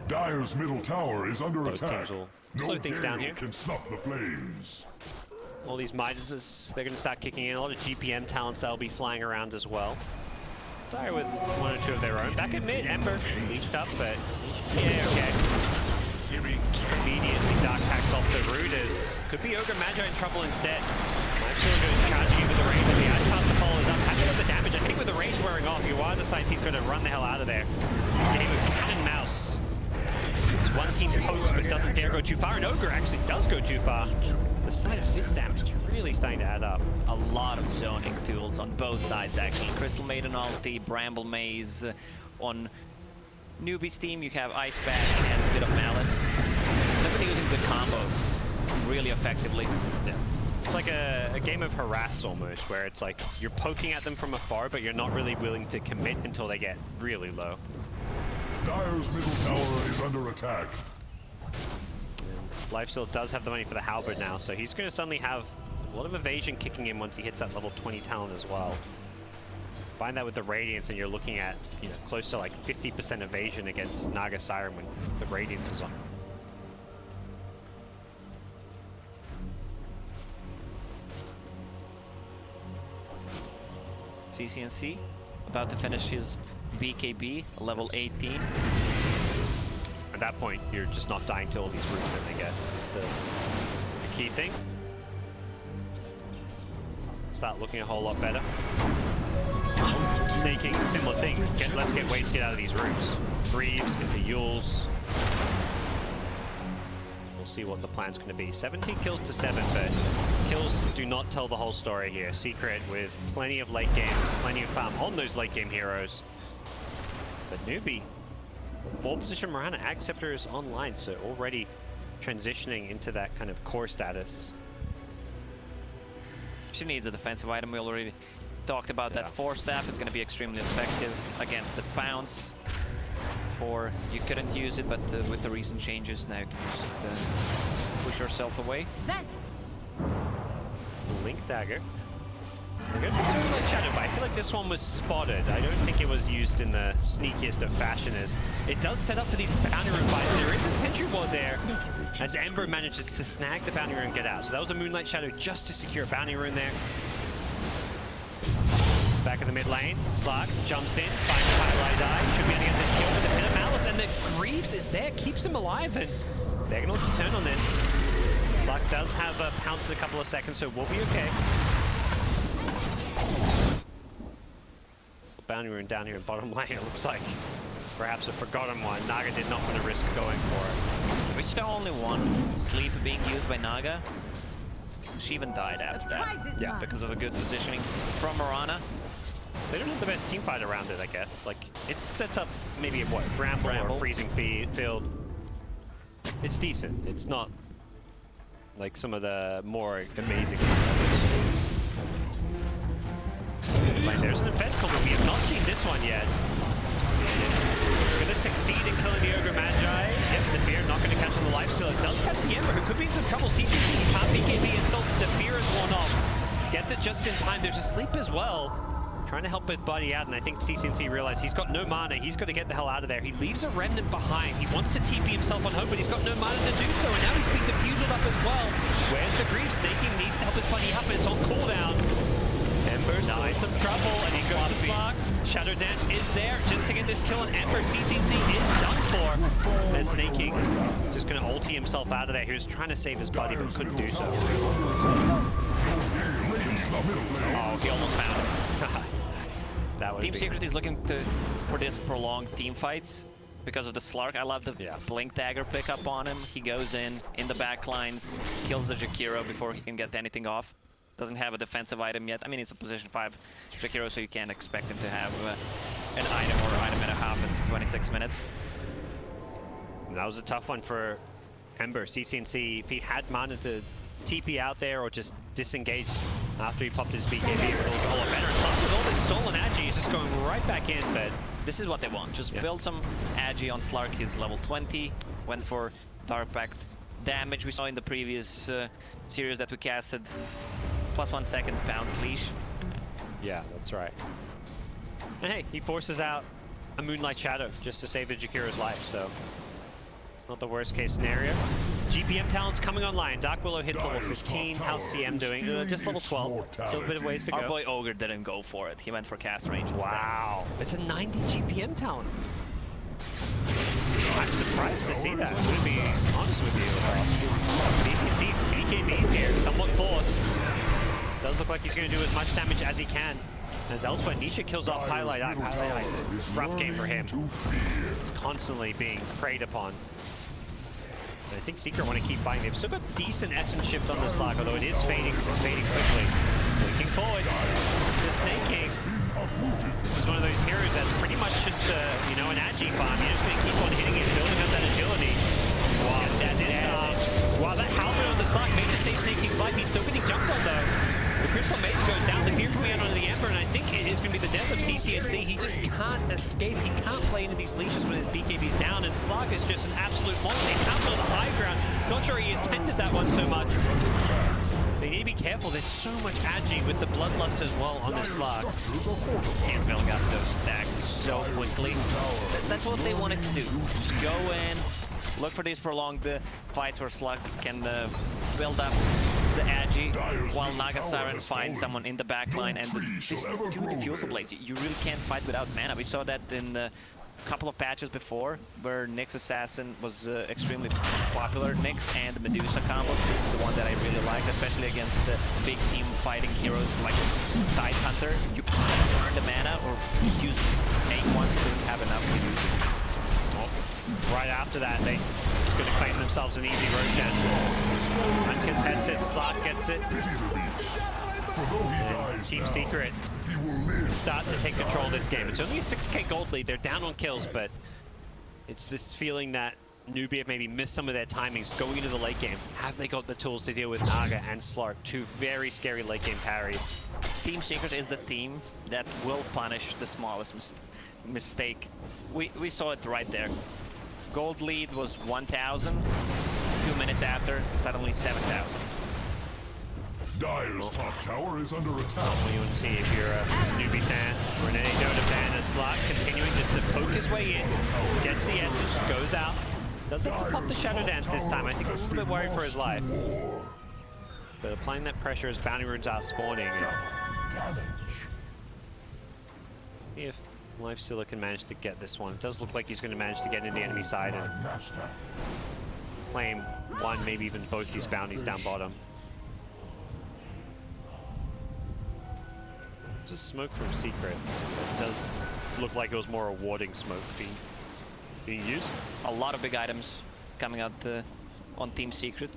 Dire's middle tower is under Both attack. teams will No slow things down gale here. can snuff the flames. All these Midases, they're going to start kicking in. A lot of GPM talents that'll be flying around as well. Dire with 1 or 2 of their own. Back at mid, Ember leashed up, but yeah, okay. Immediately Dark hacks off the Rooters. Could be Ogre Magi in trouble instead. Actually goes charging with the range, and the Ice Caster follows up. Happy with the damage. I think with the range wearing off, Yuan decides he's going to run the hell out of there. Game of cat and mouse. It's one team pokes, but doesn't dare go too far, and Ogre actually does go too far. The side of fist damage really starting to add up. A lot of zoning tools on both sides, actually. Crystal Maiden ulti, Bramble Maze. On Newbee's team, you have Ice Bash and a bit of Malice. They've been using the combos really effectively. Yeah. It's like a game of harass almost, where it's like you're poking at them from afar, but you're not really willing to commit until they get really low. Dire's middle tower is under attack. Lifesteal does have the money for the Halberd now, so he's going to suddenly have a lot of evasion kicking in once he hits that level 20 talent as well. Find that with the Radiance, and you're looking at, you know, close to like 50% evasion against Naga Siren when the Radiance is on. CCNC about to finish his BKB, level 18. At that point, you're just not dying to all these roots, I guess, is the key thing. Start looking a whole lot better. Sneaking, similar thing. Let's get wasted out of these roots. Greaves into Yules. We'll see what the plan's going to be. 17 kills to 7, but kills do not tell the whole story here. Secret with plenty of late game, plenty of farm on those late game heroes. But Newbee, 4-position Mirana, Acceptor is online, so already transitioning into that kind of core status. She needs a defensive item. We already talked about that Force Staff. It's going to be extremely effective against the Pounce. Before you couldn't use it, but with the recent changes now you can use the push herself away. Link dagger. We're going to pick up Moonlight Shadow, but I feel like this one was spotted. I don't think it was used in the sneakiest of fashion. As it does set up for these bounty rune fights. There is a sentry ward there, as Ember manages to snag the bounty rune and get out. So that was a Moonlight Shadow just to secure a bounty rune there. Back in the mid lane, Slark jumps in, finds the highlight eye, should be able to get this kill with the Pit of Malice, and the Greaves is there, keeps him alive, and they're going to look to turn on this. Slark does have a pounce in a couple of seconds, so we'll be okay. Bounty rune down here in bottom lane, it looks like perhaps a forgotten one. Naga did not want to risk going for it. Which the only one sleep being used by Naga. She even died after that. Yeah, because of a good positioning from Mirana. They don't have the best team fight around it, I guess. Like, it sets up maybe a, what, Bramble or freezing field. It's decent. It's not like some of the more amazing like, there's an Infest combo. We have not seen this one yet. It's going to succeed in killing the Ogre Magi. Yep, the Fear not going to catch on the life steal. It does catch the Ember, who could be in some trouble. CCC can't BKB until the Fear is worn off. Gets it just in time. There's a sleep as well. Trying to help his buddy out, and I think CCC realized he's got no mana. He's got to get the hell out of there. He leaves a Remnant behind. He wants to TP himself on home, but he's got no mana to do so, and now he's being diffused up as well. Where's the Grief? Snaking needs to help his buddy up, and it's on cooldown. Ember's in some trouble, and he goes to Slark. Shadow Dance is there just to get this kill, and Ember, CCC is done for. And Snaking just going to ulti himself out of there. He was trying to save his buddy, but couldn't do so. Oh, he almost found him. That would Team be... Secret is looking for this prolonged team fights because of the Slark. I love the Blink Dagger pickup on him. He goes in the back lines, kills the Jakiro before he can get anything off. Doesn't have a defensive item yet. I mean, it's a position 5 Jakiro, so you can't expect him to have an item or item and a half in 26 minutes. That was a tough one for Ember. CCNC, if he had mana to TP out there or just disengage after he popped his BKB, it would look a lot better. And plus, with all this stolen Agi, he's just going right back in, but this is what they want. Just build some Agi on Slark. He's level 20. Went for Dark Pact damage we saw in the previous series that we casted. +1 second bounce leash. Yeah, that's right. And hey, he forces out a Moonlight Shadow just to save the Jakiro's life, so not the worst case scenario. GPM talents coming online. Dark Willow hits level 15. How's CM doing? Just level 12. Still a bit of ways to go. Our boy Ogre didn't go for it. He went for cast range. Wow. It's a 90 GPM talent. I'm surprised to see that. I'm going to be honest with you. You can see BKB's here, somewhat forced. Does look like he's going to do as much damage as he can. As elsewhere, Nisha kills off Highlight Eye. Highlight Eye is a rough game for him. It's constantly being preyed upon. And I think Secret want to keep fighting. They've still got decent essence shift on the Slark, although it is fading quickly. Looking forward to Snaking. This is one of those heroes that's pretty much just you know, an Agi farm. You're just going to keep on hitting it, building up that agility. Wow, wow, that halberd on the Slark made to save Snaking's life. He's still getting jumped on though. The Crystal Maze goes down, the Fear coming out onto the Ember, and I think it is going to be the death of CCNC. He just can't escape. He can't play into these leashes when his BKB's down, and Slark is just an absolute monster. He comes on the high ground. Not sure he intended that one so much. They need to be careful. There's so much Agi with the Bloodlust as well on this Slark. And Bill got those stacks so quickly. That's what they wanted to do. Just go in, look for these prolonged fights where Slark can build up the Agi while Naga Siren finds someone in the back line and these two Diffusal Blades. You really can't fight without mana. We saw that in a couple of patches before where Nyx Assassin was extremely popular. Nyx and Medusa combos. This is the one that I really like, especially against big team fighting heroes like Tide Hunter. You earn the mana or use Snake once you don't have enough to use it. Right after that, they're going to claim themselves an easy road gen. Uncontested, Slark gets it. And Team Secret start to take control of this game. It's only a 6k gold lead. They're down on kills, but it's this feeling that Newbee have maybe missed some of their timings going into the late game. Have they got the tools to deal with Naga and Slark, two very scary late game parries? Team Secret is the team that will punish the smallest mistake. We saw it right there. Gold lead was 1,000. 2 minutes after, suddenly 7,000. Dire's top tower is under attack. What you want to see if you're a newbie fan or an NA Dota fan, a Slark continuing just to poke his way in, gets the essence, goes out. Doesn't have to pop the Shadow Dance this time. I think a little bit worried for his life. But applying that pressure as bounty runes are spawning. See if Lifestealer can manage to get this one. It does look like he's going to manage to get into the enemy side and claim one, maybe even both these bounties down bottom. Just smoke from Secret. It does look like it was more rewarding smoke being used. A lot of big items coming out on Team Secret.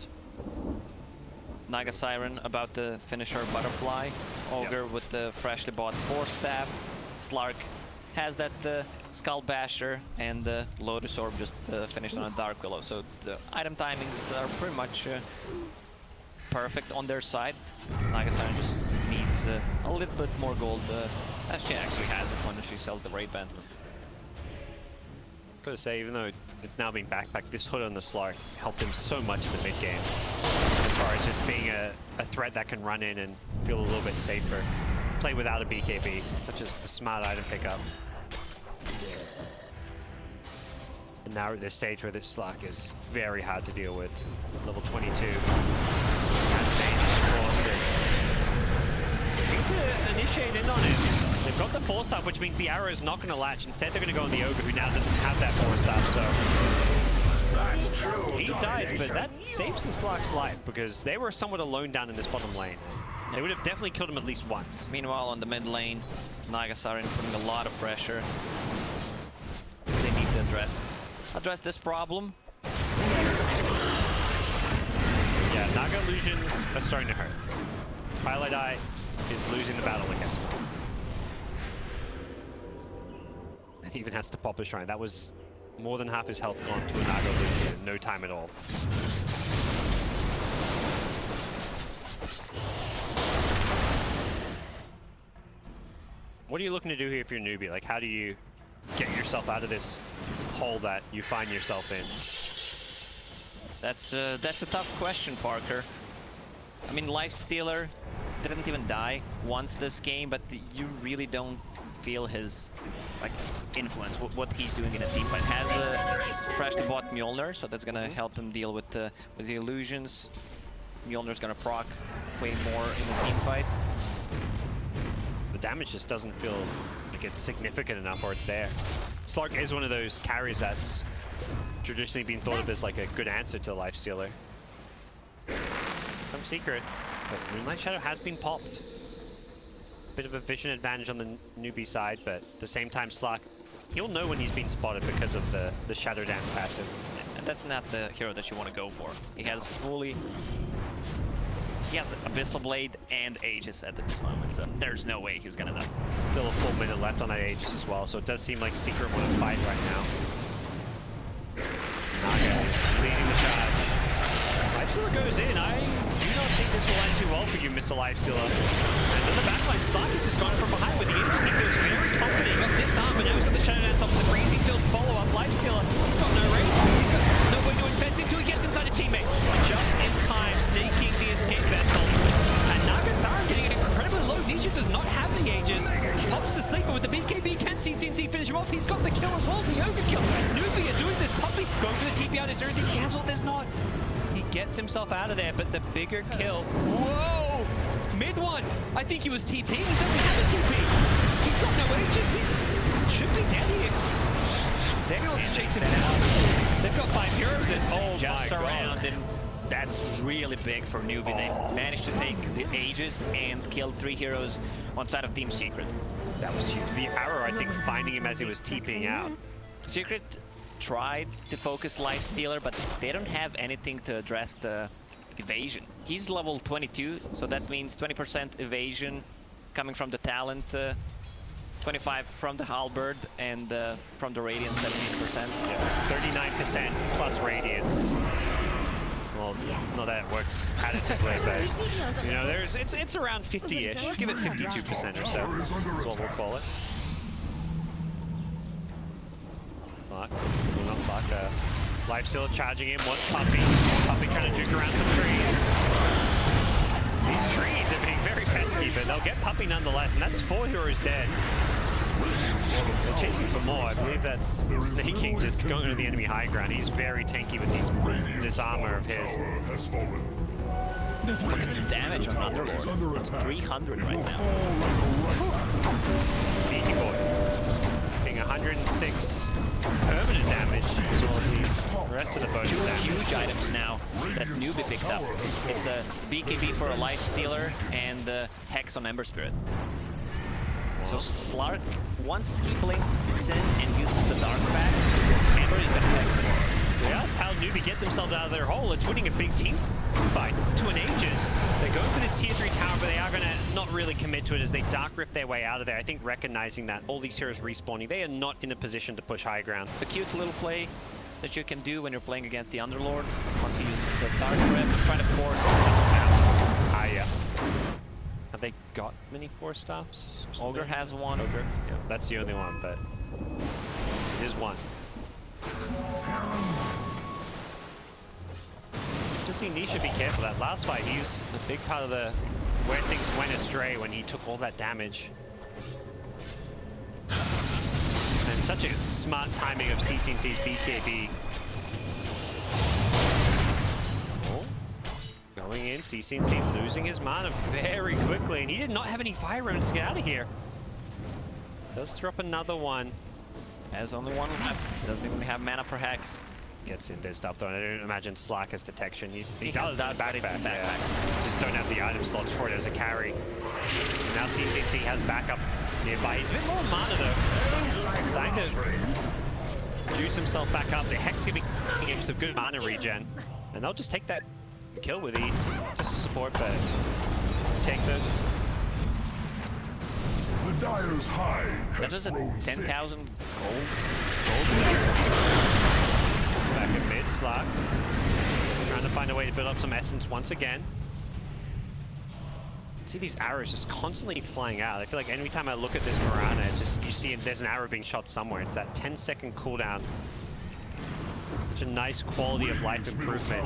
Naga Siren about to finish her Butterfly. Ogre with the freshly bought Force Staff. Slark has that Skull Basher, and Lotus Orb just finished on a Dark Willow. So the item timings are pretty much perfect on their side. Naga Siren just needs a little bit more gold, as she actually has it when she sells the Raid Band. Gotta say, even though it's now being backpacked, this hood on the Slark helped him so much in the mid game. As far as just being a threat that can run in and feel a little bit safer. Play without a BKB, such as a smart item pickup. And now we're at this stage where this Slark is very hard to deal with. Level 22. Has dangerous force. Need to initiate in on it. They've got the force up, which means the arrow is not going to latch. Instead, they're going to go on the Ogre, who now doesn't have that force up, so he dies, but that saves the Slark's life, because they were somewhat alone down in this bottom lane. They would have definitely killed him at least once. Meanwhile, on the mid lane, Naga Siren putting a lot of pressure. They need to address this problem. Yeah, Naga illusions are starting to hurt. Twilight Eye is losing the battle against him. And even has to pop a shrine. That was more than half his health gone to a Naga illusion in no time at all. What are you looking to do here if you're a newbie? Like, how do you get yourself out of this hole that you find yourself in? That's a tough question, Parker. I mean, Lifestealer didn't even die once this game, but you really don't feel his influence, what he's doing in a team fight. Has a freshly bought Mjolnir, so that's gonna help him deal with the illusions. Mjolnir's gonna proc way more in the team fight. The damage just doesn't feel like it's significant enough, or it's there. Slark is one of those carries that's traditionally been thought of as like a good answer to Lifestealer. Some Secret, but Moonlight Shadow has been popped. Bit of a vision advantage on the newbie side, but at the same time, Slark, he'll know when he's been spotted because of the Shadow Dance passive. And that's not the hero that you want to go for. He has Abyssal Blade and Aegis at this moment, so there's no way he's gonna die. Still a full minute left on that Aegis as well, so it does seem like Secret want to fight right now. Naga is leading the charge. Lifestealer goes in. I do not think this will end too well for you, Mr. Lifestealer. And then the backline, Slark has just gone from behind with the Aegis. He feels very confident. He got disarmed, but now he's got the Shadow Dance off the breeze. He feels follow-up. Lifestealer, he's got no range. He's got no way to invest until he gets inside a teammate. Just in time, sneaking the escape vessel. And Naga Siren getting an incredibly low. Nisha does not have the Aegis. Pops the sleeper with the BKB. Can CCNC finish him off? He's got the kill as well. The overkill. Newbee are doing this. Puppy going to the TP out. Is there anything cancelled? There's not. He gets himself out of there, but the bigger kill. Whoa! Mid one. I think he was TP. He doesn't have a TP. He's got no Aegis. He should be dead here. They're going to chase it out. They've got 5 heroes and oh just my around, God. And that's really big for Newbie. They managed to take the Aegis and kill 3 heroes on side of Team Secret. That was huge. The arrow, I think, finding him as he was TPing out. Secret tried to focus Lifestealer, but they don't have anything to address the evasion. He's level 22, so that means 20% evasion coming from the talent, 25 from the halberd, and from the radiant 17%. Yeah, 39% plus radiance. Well, not that it works additively, but you know, it's around 50-ish. Give it 52% or so. That's what we'll call it. Slark, well, not Slark, Life Stealer charging in, wants Puppy. Puppy trying to juke around some trees. These trees are being very pesky, but they'll get Puppy nonetheless, and that's 4 heroes dead. They're chasing for more. I believe that's Snaking just going to the enemy high ground. He's very tanky with this armor of his. Look at the damage on Underlord. 300 right now. Sneaky boy. Being 106 permanent damage as well as the rest of the bonus damage. Huge items now that Newbee picked up. It's a BKB for a Life Stealer and Hex on Ember Spirit. So Slark, once he blinks in and uses the Dark back, Ember is gonna Hex him. That's how Newbee get themselves out of their hole. It's winning a big team fight to an Aegis. They're going for this tier 3 tower, but they are going to not really commit to it as they dark rip their way out of there. I think recognizing that all these heroes respawning, they are not in a position to push high ground. The cute little play that you can do when you're playing against the Underlord, once he uses the Dark Rip, try to force someone out. Ah, yeah. Have they got many 4-stars? Ogre has one. Ogre, yeah, that's the only one, but it is one. Just see Nisha be careful. That last fight, he was a big part of the where things went astray when he took all that damage. And such a smart timing of CCNC's BKB. Oh, going in, CCNC losing his mana very quickly, and he did not have any fire runes to get out of here. Does throw up another one. Has only one left. Doesn't even have mana for Hex. Gets in this stuff though, and I don't imagine Slack has detection. He does, does but it's in backpack. backpack. Yeah. Just don't have the item slots for it as a carry. Now CCNC has backup nearby. He's a bit low on mana though. Starting to juice himself back up. The Hex giving him some good mana regen, and they'll just take that kill with ease. Just to support, but take this. The Dyer's hide That has is a grown 10,000 thick. gold. Back in mid, Slack. Trying to find a way to build up some essence once again. See these arrows just constantly flying out. I feel like every time I look at this Mirana, it's just, you see there's an arrow being shot somewhere. It's that 10-second cooldown. Such a nice quality of life improvement.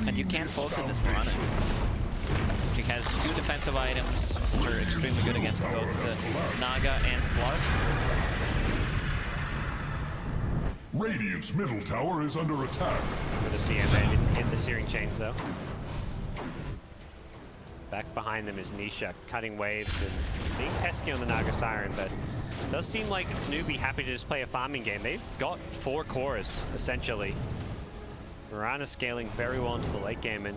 And you can't focus this Mirana. She has 2 defensive items, which are extremely good against both the Naga and Slark. Radiant's middle tower is under attack. With the CM, they didn't hit the searing chains though. Back behind them is Nisha, cutting waves and being pesky on the Naga Siren, but it does seem like Newbee happy to just play a farming game. They've got 4 cores, essentially. Mirana scaling very well into the late game, and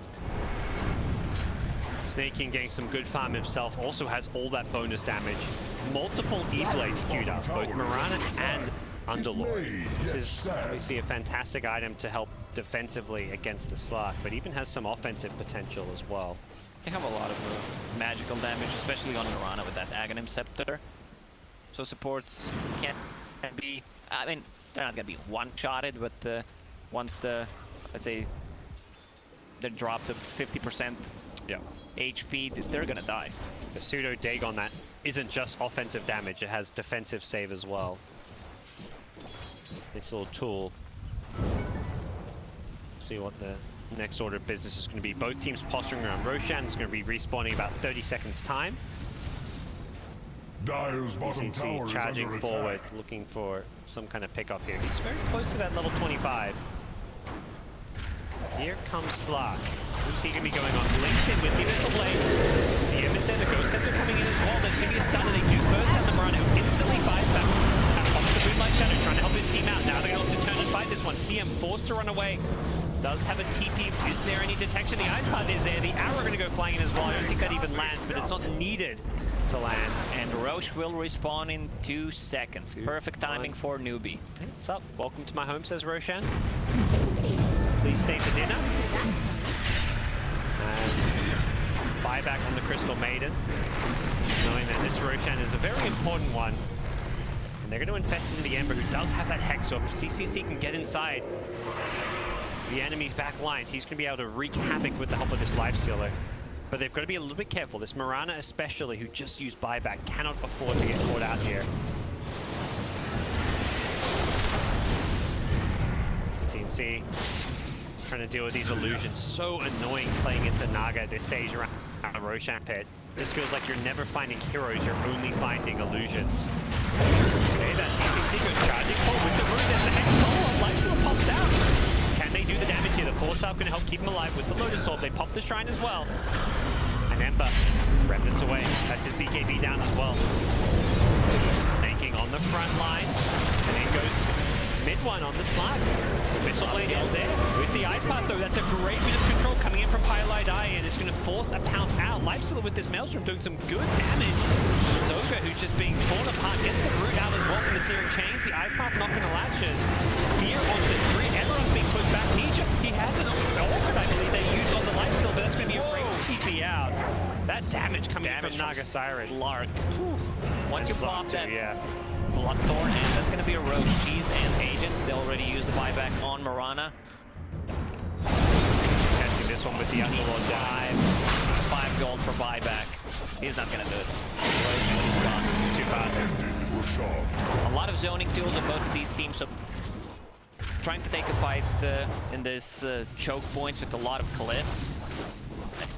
Snaking getting some good farm himself, also has all that bonus damage. Multiple E-blades queued up, both Mirana and Underlord. This is obviously a fantastic item to help defensively against the Slark, but even has some offensive potential as well. They have a lot of magical damage, especially on Mirana with that Aghanim Scepter. So supports can be, I mean, they're not going to be one-shotted, but once the, let's say, they're dropped to 50% HP, they're going to die. The pseudo Dagon that isn't just offensive damage, it has defensive save as well. This little tool. See what the next order of business is going to be. Both teams posturing around Roshan. It's going to be respawning about 30 seconds time. Dyer's bottom tower is charging under forward, attack. looking for some kind of pickup here. He's very close to that level 25. Here comes Slark. Who's he going to be going on? Links in with the Abyssal Blade. CM is there, the Ghost Scepter coming in as well. There's going to be a stun, and they do first have the Mirana, who instantly fights back. Pops the Moonlight Shadow, trying to help his team out. Now they're going to have to turn and fight this one. CM forced to run away. Does have a TP. Is there any detection? The Ice Path is there. The arrow going to go flying in as well. I don't think that even lands, but it's not needed to land. And Roche will respawn in 2 seconds. Perfect timing for Newbee. Hey, what's up? Welcome to my home, says Roshan. Please stay for dinner. And buyback on the Crystal Maiden. Knowing that this Roshan is a very important one. And they're going to infest into the Ember, who does have that Hex, so if CCC can get inside the enemy's back lines, he's going to be able to wreak havoc with the help of this Life Stealer. But they've got to be a little bit careful. This Mirana especially, who just used buyback, cannot afford to get caught out here. CNC. Just trying to deal with these illusions. So annoying playing into Naga at this stage around Roshan Pit. Just feels like you're never finding heroes, you're only finding illusions. Say that CCC goes charging forward with the root, there's the Hex follow-up, Lifesteal pops out. Can they do the damage here? The Force Staff gonna help keep him alive with the Lotus Orb. They pop the Shrine as well. And Ember, Remnants away. That's his BKB down as well. Snaking on the front line, and then goes mid one on the slide. The Missile Blade is there. With the Ice Path though, that's a great bit of control coming in from Pyolite Eye, and it's going to force a pounce out. Lifestealer with this Maelstrom doing some good damage. It's Ogre who's just being torn apart, gets the root out as well from the Searing Chains. The Ice Path not going to latches. Fear onto 3. Everyone's being pushed back. Nietzsche, he has an Orchid, I believe they used on the Lifestealer, but that's going to be a great TP out. That damage coming from Naga Siren. Slark. Once you pop that yeah. Bloodthorn, and that's going to be a rogue. Cheese and Aegis. They already used the buyback on Mirana. Testing this one with the Underlord dive. 5 gold for buyback. He's not going to do it. He's gone. It's too fast. A lot of zoning tools on both of these teams, so trying to take a fight in this choke points with a lot of cliff.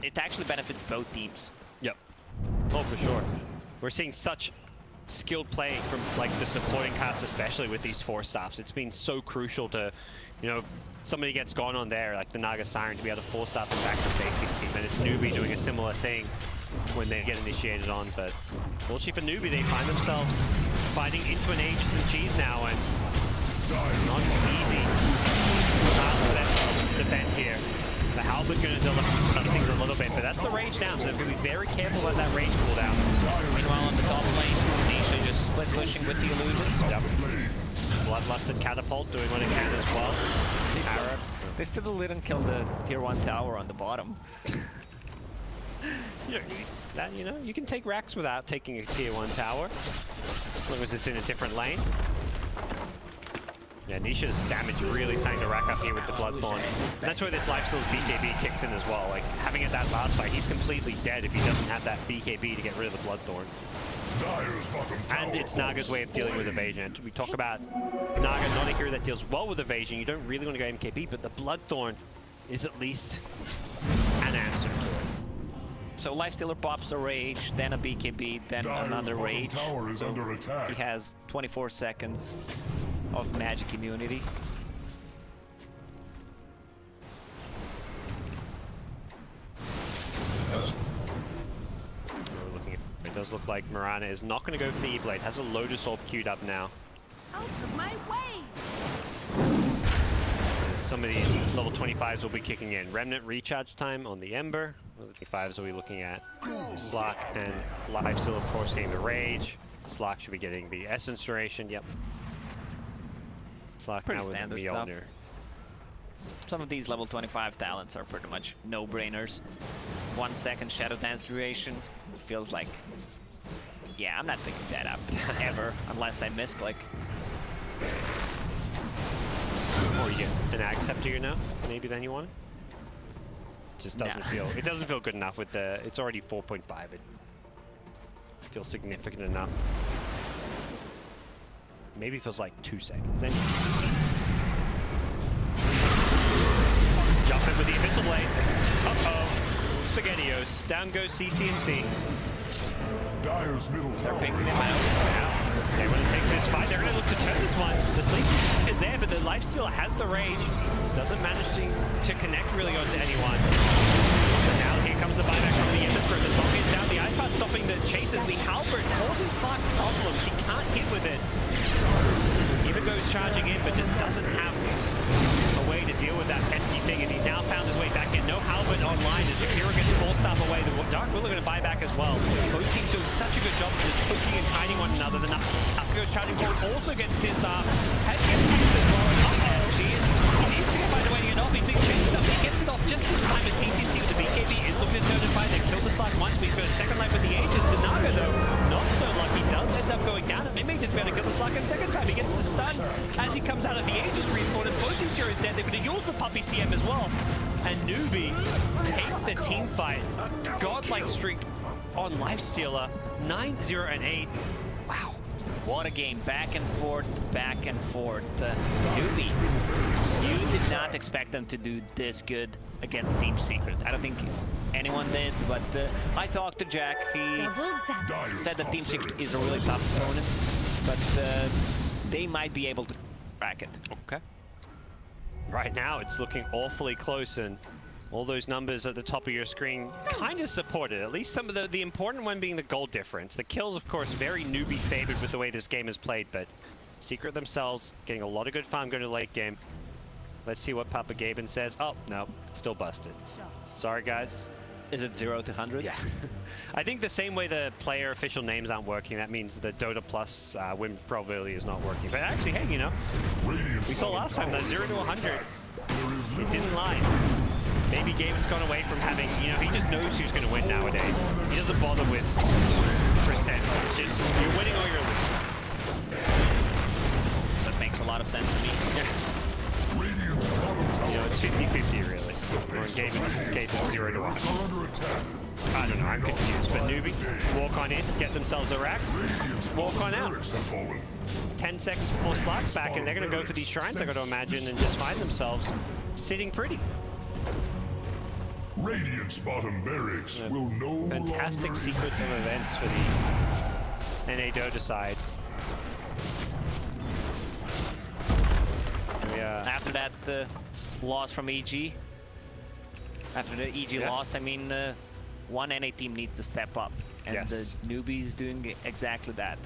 It actually benefits both teams. Yep. Oh, for sure. We're seeing such skilled play from like the supporting cast, especially with these Force Staffs. It's been so crucial to, you know, somebody gets gone on there, like the Naga Siren, to be able to Force Staff them back to safety. And it's Newbee doing a similar thing when they get initiated on. But fortunately for Newbee, they find themselves fighting into an Aegis and Cheese now, and not easy for them to defend here. The Halberd going to delay things a little bit, but that's the range down, so they're going to be very careful about that range cooldown. Meanwhile, on the top lane, Nisha just split pushing with the illusions. Yep. Bloodlusted Catapult doing what it can as well. They still didn't kill the tier 1 tower on the bottom. You know, you can take Rax without taking a tier 1 tower, as long as it's in a different lane. Yeah, Nisha's damage really starting to rack up here with the Bloodthorn. And that's where this Lifesteal's BKB kicks in as well. Like, having it that last fight, he's completely dead if he doesn't have that BKB to get rid of the Bloodthorn. And it's Naga's way of dealing with evasion. We talk about Naga, not a hero that deals well with evasion. You don't really want to go MKB, but the Bloodthorn is at least an answer to it. So Lifestealer pops a Rage, then a BKB, then another Rage. Tower is under attack. He has 24 seconds of magic immunity. It does look like Mirana is not going to go for the E-Blade. Has a Lotus Orb queued up now. Out of my way! Some of these level 25s will be kicking in. Remnant recharge time on the Ember. Level 25s will be looking at Slack and Lifesteal, of course, getting the Rage. Slack should be getting the Essence Duration. Yep. Slack Pretty now with standard the stuff. Mjolnir. Some of these level 25 talents are pretty much no-brainers. 1 second Shadow Dance duration. It feels like, yeah, I'm not picking that up ever, unless I misclick. Or you get an Ag Scepter, you know? Maybe then you want it? Just doesn't feel, it doesn't feel good enough with the, it's already 4.5. It feels significant enough. Maybe it feels like 2 seconds. Then jump in with the Abyssal Blade. Uh-oh. SpaghettiOs. Down goes CCNC. Dyer's middle They're tower picking him out. They want to take this fight. They're going to look to turn this one. The sleep is there, but the Lifesteal has the Rage. Doesn't manage to connect really onto anyone. But now here comes the buyback from the Ember Spirit. The song is down. The Ice Path stopping the chases. The Halberd causing Slack problems. He can't hit with it. Even goes charging in, but just doesn't have a way to deal with that pesky thing, and he's now found his way back in. No Halberd online as Shakira gets Force Staff away. The Dark Willow going to buy back as well. Both teams doing such a good job of just poking and hiding one another. The Nuts goes charging forward, also gets this gets hits as well. And geez, he needs to find a way to get off. He thinks chase up. He gets it off just in time as CCC with the BKB is looking to turn and fight. They've killed the Slack once, but he's got a second life with the Aegis. The Naga though, not so lucky. Does end up going down. And Mimik is going to kill the Slack a second time. He gets the stun as he comes out of the Aegis respawn, and both these heroes dead. They're going to use the Puppy CM as well. And Newbee take the team fight. Godlike streak on Lifestealer. 9-0 and 8. Wow. What a game, back and forth. back and forth. Newbee, you did not expect them to do this good against Team Secret. I don't think anyone did, but I talked to Jack. He Double down. said that Team Secret is a really tough opponent, but they might be able to crack it. Okay. Right now, it's looking awfully close, and all those numbers at the top of your screen kind of support it. At least some of the important one being the goal difference. The kills, of course, very Newbee favored with the way this game is played, but Secret themselves getting a lot of good farm going to the late game. Let's see what Papa Gaben says. Oh, no, still busted. Sorry, guys. Is it 0 to 100? Yeah. I think the same way the player official names aren't working, that means the Dota Plus win probability is not working. But actually, hey, you know, we saw last time that 0 to 100, it didn't lie. Maybe Gaben's gone away from having, you know, he just knows who's going to win nowadays. He doesn't bother with percent. It's just, you're winning or you're losing. That makes a lot of sense to me. You know, it's 50-50 really. Or in Gaben's case, it's 0 to 100. I don't know, I'm confused. But Newbee, walk on in, get themselves a Rax, walk on out. 10 seconds before slots back, and they're going to go for these shrines, I got to imagine, and just find themselves sitting pretty. Radiant's bottom barracks will no Fantastic longer sequence of events for the NA Dota side. After that loss from EG, after the EG lost, I mean, one NA team needs to step up, and the Newbee's doing exactly that.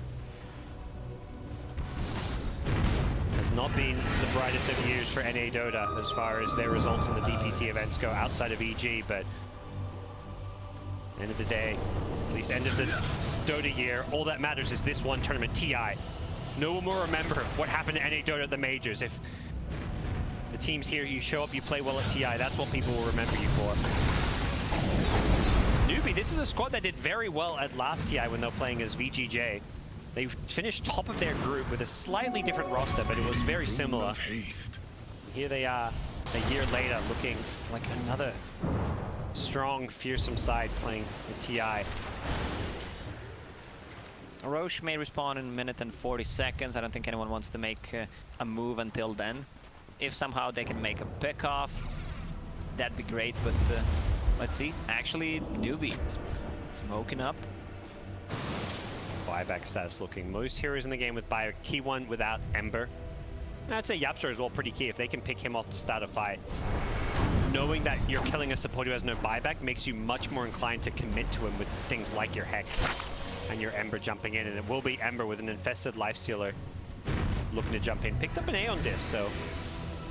Has not been the brightest of years for NA Dota as far as their results in the DPC events go outside of EG, but end of the day, at least end of the Dota year, all that matters is this one tournament, TI. No one will remember what happened to NA Dota at the majors. If the teams here, you show up, you play well at TI, that's what people will remember you for. Newbee, this is a squad that did very well at last TI when they were playing as VGJ. They finished top of their group with a slightly different roster, but it was very similar. Here they are, a year later, looking like another strong, fearsome side playing the TI. Roche may respawn in a minute and 40 seconds. I don't think anyone wants to make a move until then. If somehow they can make a pick off, that'd be great, but let's see. Actually, Newbee smoking up. Buyback status looking. Most heroes in the game with buyback. Key one without Ember. I'd say Yapster is well pretty key. If they can pick him off to start a fight, knowing that you're killing a support who has no buyback makes you much more inclined to commit to him with things like your Hex and your Ember jumping in. And it will be Ember with an infested Lifestealer looking to jump in. Picked up an A on this, so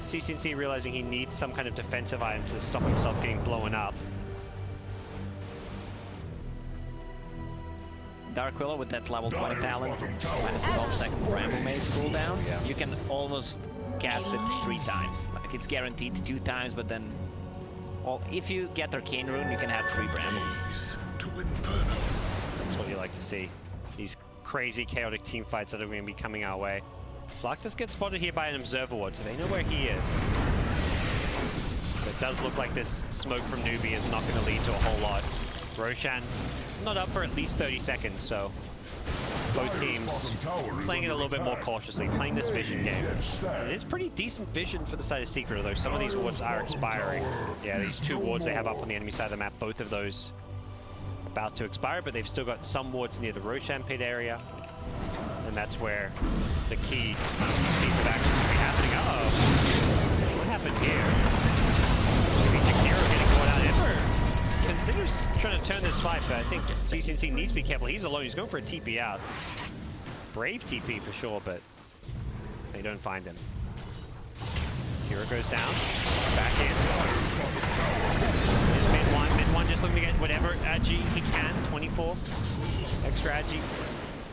CCNC realizing he needs some kind of defensive item to stop himself getting blown up. Dark Willow with that level 20 talent, minus 12 second Bramble Maze cooldown, you can almost cast it 3 times. Like, it's guaranteed 2 times, but then, well, if you get Arcane Rune, you can have 3 Brambles. That's what you like to see. These crazy, chaotic team fights that are going to be coming our way. Slactus gets spotted here by an Observer Ward, so they know where he is. But it does look like this smoke from Newbee is not going to lead to a whole lot. Roshan not up for at least 30 seconds, so both teams playing it a little bit more cautiously, playing this vision game. And it is pretty decent vision for the side of Secret, although some of these wards are expiring. Yeah, these 2 wards they have up on the enemy side of the map, both of those about to expire, but they've still got some wards near the Roshan pit area. And that's where the key piece of action will be happening. Uh-oh. What happened here? Maybe Jakiro getting caught out. Ember considers trying to turn this fight, but I think CCNC needs to be careful. He's alone. He's going for a TP out. Brave TP for sure, but they don't find him. Kira goes down. Back in. There's mid one. Mid one just looking to get whatever agi he can. 24. Extra agi.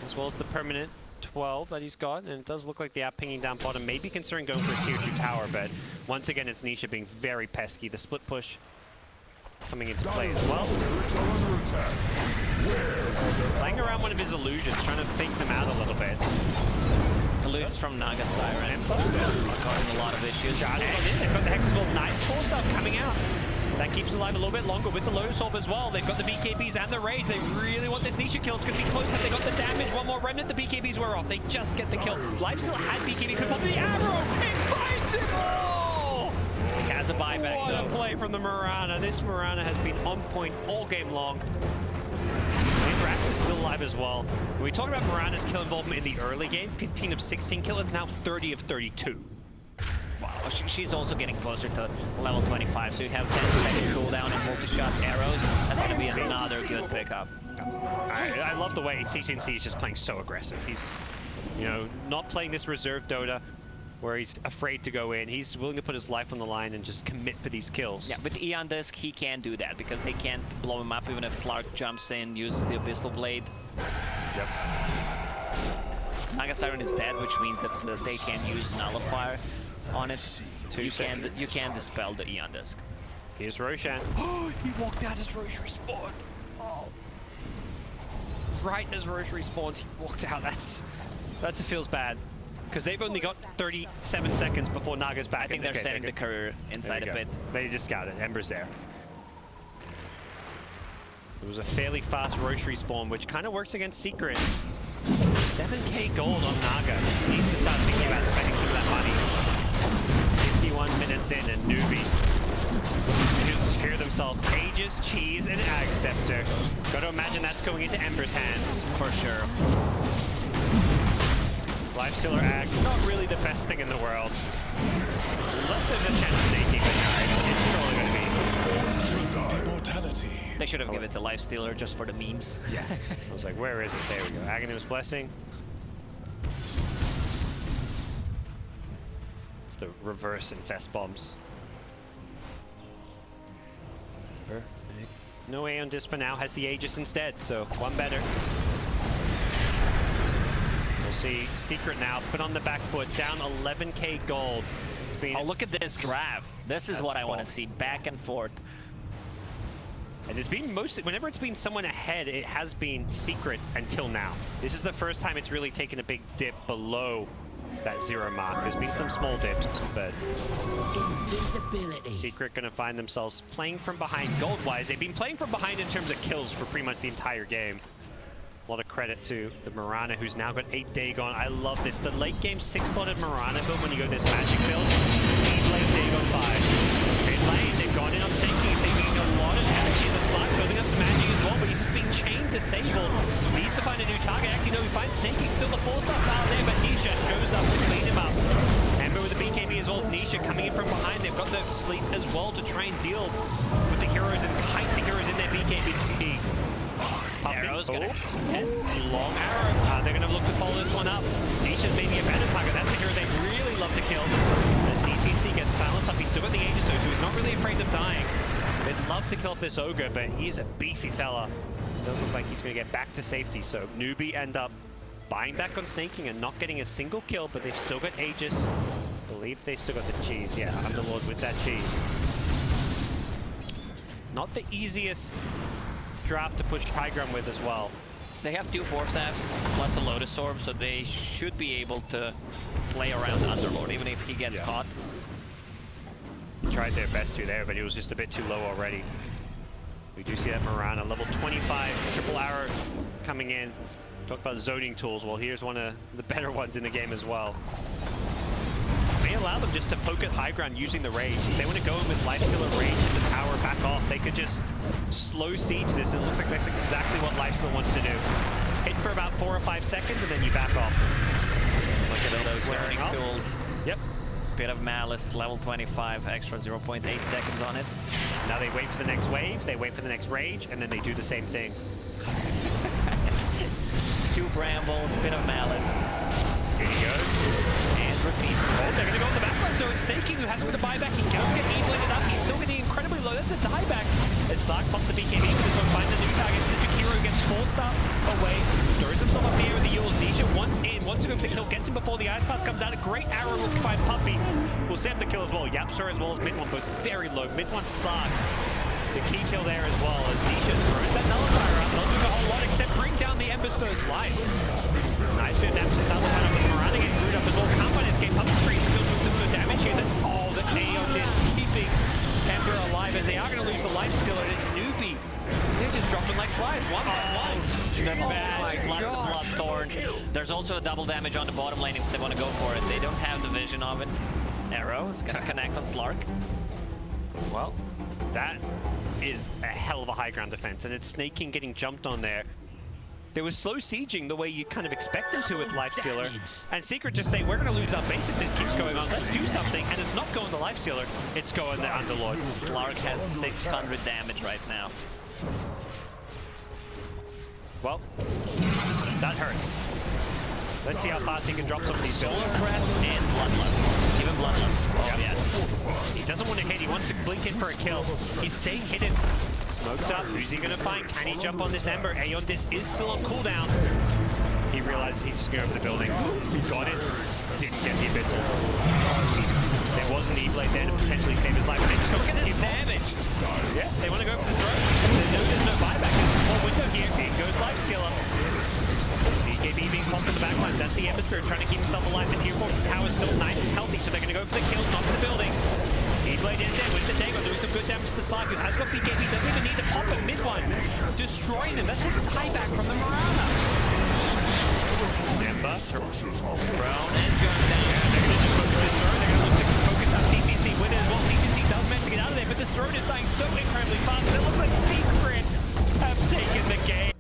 As well as the permanent 12 that he's got, and it does look like they are pinging down bottom, maybe considering going for a tier 2 tower, but once again it's Nisha being very pesky. The split push coming into play as well. Playing around one of his illusions, trying to fake them out a little bit. Illusions from Naga Siren causing a lot of issues. They've got the Hex as well. Nice force up coming out. That keeps alive a little bit longer with the Lotus Orb as well. They've got the BKBs and the Rage. They really want this Nisha kill. It's going to be close. Have they got the damage? One more Remnant. The BKBs were off. They just get the kill. Lifesteal had BKB. Could pop the arrow. It finds him all! He has a buyback, What though. a play from the Mirana. This Mirana has been on point all game long. Rax is still alive as well. When we talk about Mirana's kill involvement in the early game, 15 of 16 kills, it's now 30 of 32. Wow, she's also getting closer to level 25, so you have 10-second cooldown and multi-shot arrows. That's going to be another good pickup. I love the way CCNC is just playing so aggressive. He's, you know, not playing this reserve Dota where he's afraid to go in. He's willing to put his life on the line and just commit for these kills. Yeah, with Eon Disc, he can't do that because they can't blow him up even if Slark jumps in, uses the Abyssal Blade. Yep. Naga Siren is dead, which means that they can use Nullifier on it. You can dispel the Eon Disc. Here's Roshan. Oh, he walked out as Roche respawned. Oh. Right as Roche respawned, he walked out. That feels bad. Because they've only got 37 seconds before Naga's back. I think they're setting the courier inside a bit. They just got it. Ember's there. It was a fairly fast Roche respawn, which kind of works against Secret. 7k gold on Naga. Needs to start thinking about spending some of that money. 51 minutes in, and Newbee secure themselves Aegis, Cheese, and Ag Scepter. Got to imagine that's going into Ember's hands. For sure. Lifestealer Ag, not really the best thing in the world. Unless there's a chance of snaking, but it's surely going to be. They should have given it to Lifestealer just for the memes. Yeah. I was like, where is it? There we go. Aghanim's Blessing. It's the reverse infest bombs. No Aeon Disc for now, has the Aegis instead, so one better. We'll see Secret now put on the back foot, down 11k gold. It's been look at this graph. This is what I want to see, back and forth. And it's been mostly, whenever it's been someone ahead, it has been Secret until now. This is the first time it's really taken a big dip below that 0 mark. There's been some small dips, but Secret gonna find themselves playing from behind gold-wise. They've been playing from behind in terms of kills for pretty much the entire game. A lot of credit to the Mirana, who's now got 8 Dagon. I love this. The late game 6-slotted Mirana build when you go this magic build. 8 lane Dagon 5. Mid lane, they've gone in on staking. They've been a lot of damage here. The Slark building up some magic as well, but he's been chained disabled. Needs to find a new target. Actually, no, he finds snaking. Still the 4-star foul there, but Nisha goes up to clean him up. Ember with the BKB as well as Nisha coming in from behind. They've got the sleep as well to try and deal with the heroes and kite the heroes in their BKB. Arrow's gonna hit. Long arrow. They're gonna look to follow this one up. Nisha's maybe a better target. That's a hero they really love to kill. The CCC gets silenced up. He's still got the Aegis though, so he's not really afraid of dying. They'd love to kill off this Ogre, but he's a beefy fella. Does look like he's gonna get back to safety, so Newbee end up buying back on snaking and not getting a single kill, but they've still got Aegis. I believe they've still got the cheese. Yeah, Underlord with that cheese. Not the easiest draft to push high ground with as well. They have 2 Force Staffs plus a Lotus Orb, so they should be able to play around Underlord, even if he gets caught. Tried their best to there, but he was just a bit too low already. We do see that Mirana, level 25, triple arrow coming in. Talk about zoning tools. Well, here's one of the better ones in the game as well. May allow them just to poke at high ground using the rage. If they want to go in with Lifestealer rage and the power back off, they could just slow siege this. It looks like that's exactly what Lifestealer wants to do. Hit for about 4 or 5 seconds and then you back off. Look at all those zoning tools. Yep. Bit of Malice, level 25, extra 0.8 seconds on it. Now they wait for the next wave, they wait for the next rage, and then they do the same thing. 2 Brambles, bit of Malice. Here he goes. And repeat. Oh, they're going to go on the back line, so it's Snaking who has with the buyback. He does get E-bladed up, he's still getting incredibly low. That's a dieback. And Slark pops the BKB for this one, finds a new target. Hero gets 4-star away, throws himself up the air with the Yules. Nisha wants to go for the kill, gets him before the Ice Path comes out. A great arrow look by Puppy. Will set the kill as well. Yapsur as well as mid one, both very low. Mid one Slark. The key kill there as well as Nisha throws that nullifier out. Not doing a whole lot except bring down the Ember's first life. Nice to Naps to start the fight up, but Mirana gets screwed up as well. Can't find escape. Puppy Street still doing some good damage here. Oh, the Aeon is keeping Ember alive as they are going to lose Bloodthorn. There's also a double damage on the bottom lane if they want to go for it. They don't have the vision of it. Arrow is gonna connect on Slark. Well, that is a hell of a high ground defense, and it's Snake King getting jumped on there. They were slow sieging the way you kind of expect them to with Lifestealer, and Secret just saying, we're going to lose our base if this keeps going on. Let's do something, and it's not going the Lifestealer, it's going the Underlord. Slark has 600 damage right now. Well, that hurts. Let's see how fast he can drop some of these Solar buildings. Crest and Bloodlust. Even Bloodlust. Oh, yes. He doesn't want to hit, he wants to blink in for a kill. He's staying hidden. Smoked up, who's he gonna find? Can he jump on this Ember? Aeon Disc is still on cooldown. He realizes he's just going over the building. He's got it. Didn't get the Abyssal. There was an E-Blade there to potentially save his life, but they just don't get the damage. Yeah, they want to go for the throw. There's no buyback. There's a small window here. In goes Lifestealer. BKB being popped in the backlines. That's the Ember Spirit trying to keep himself alive. The tier 4 power is still nice and healthy, so they're going to go for the kills, not for the buildings. E-Blade is there with the Dagon, doing some good damage to the Slark, who has got BKB, doesn't even need to pop a mid one. Destroying them. That's a tieback from the Marana. Ember. Brown is going down. They're going to just focus this throne. They're going to look to focus on CCC. Winner as well. CCC does manage to get out of there, but this throne is dying so incredibly fast. It looks like Secret have taken the game.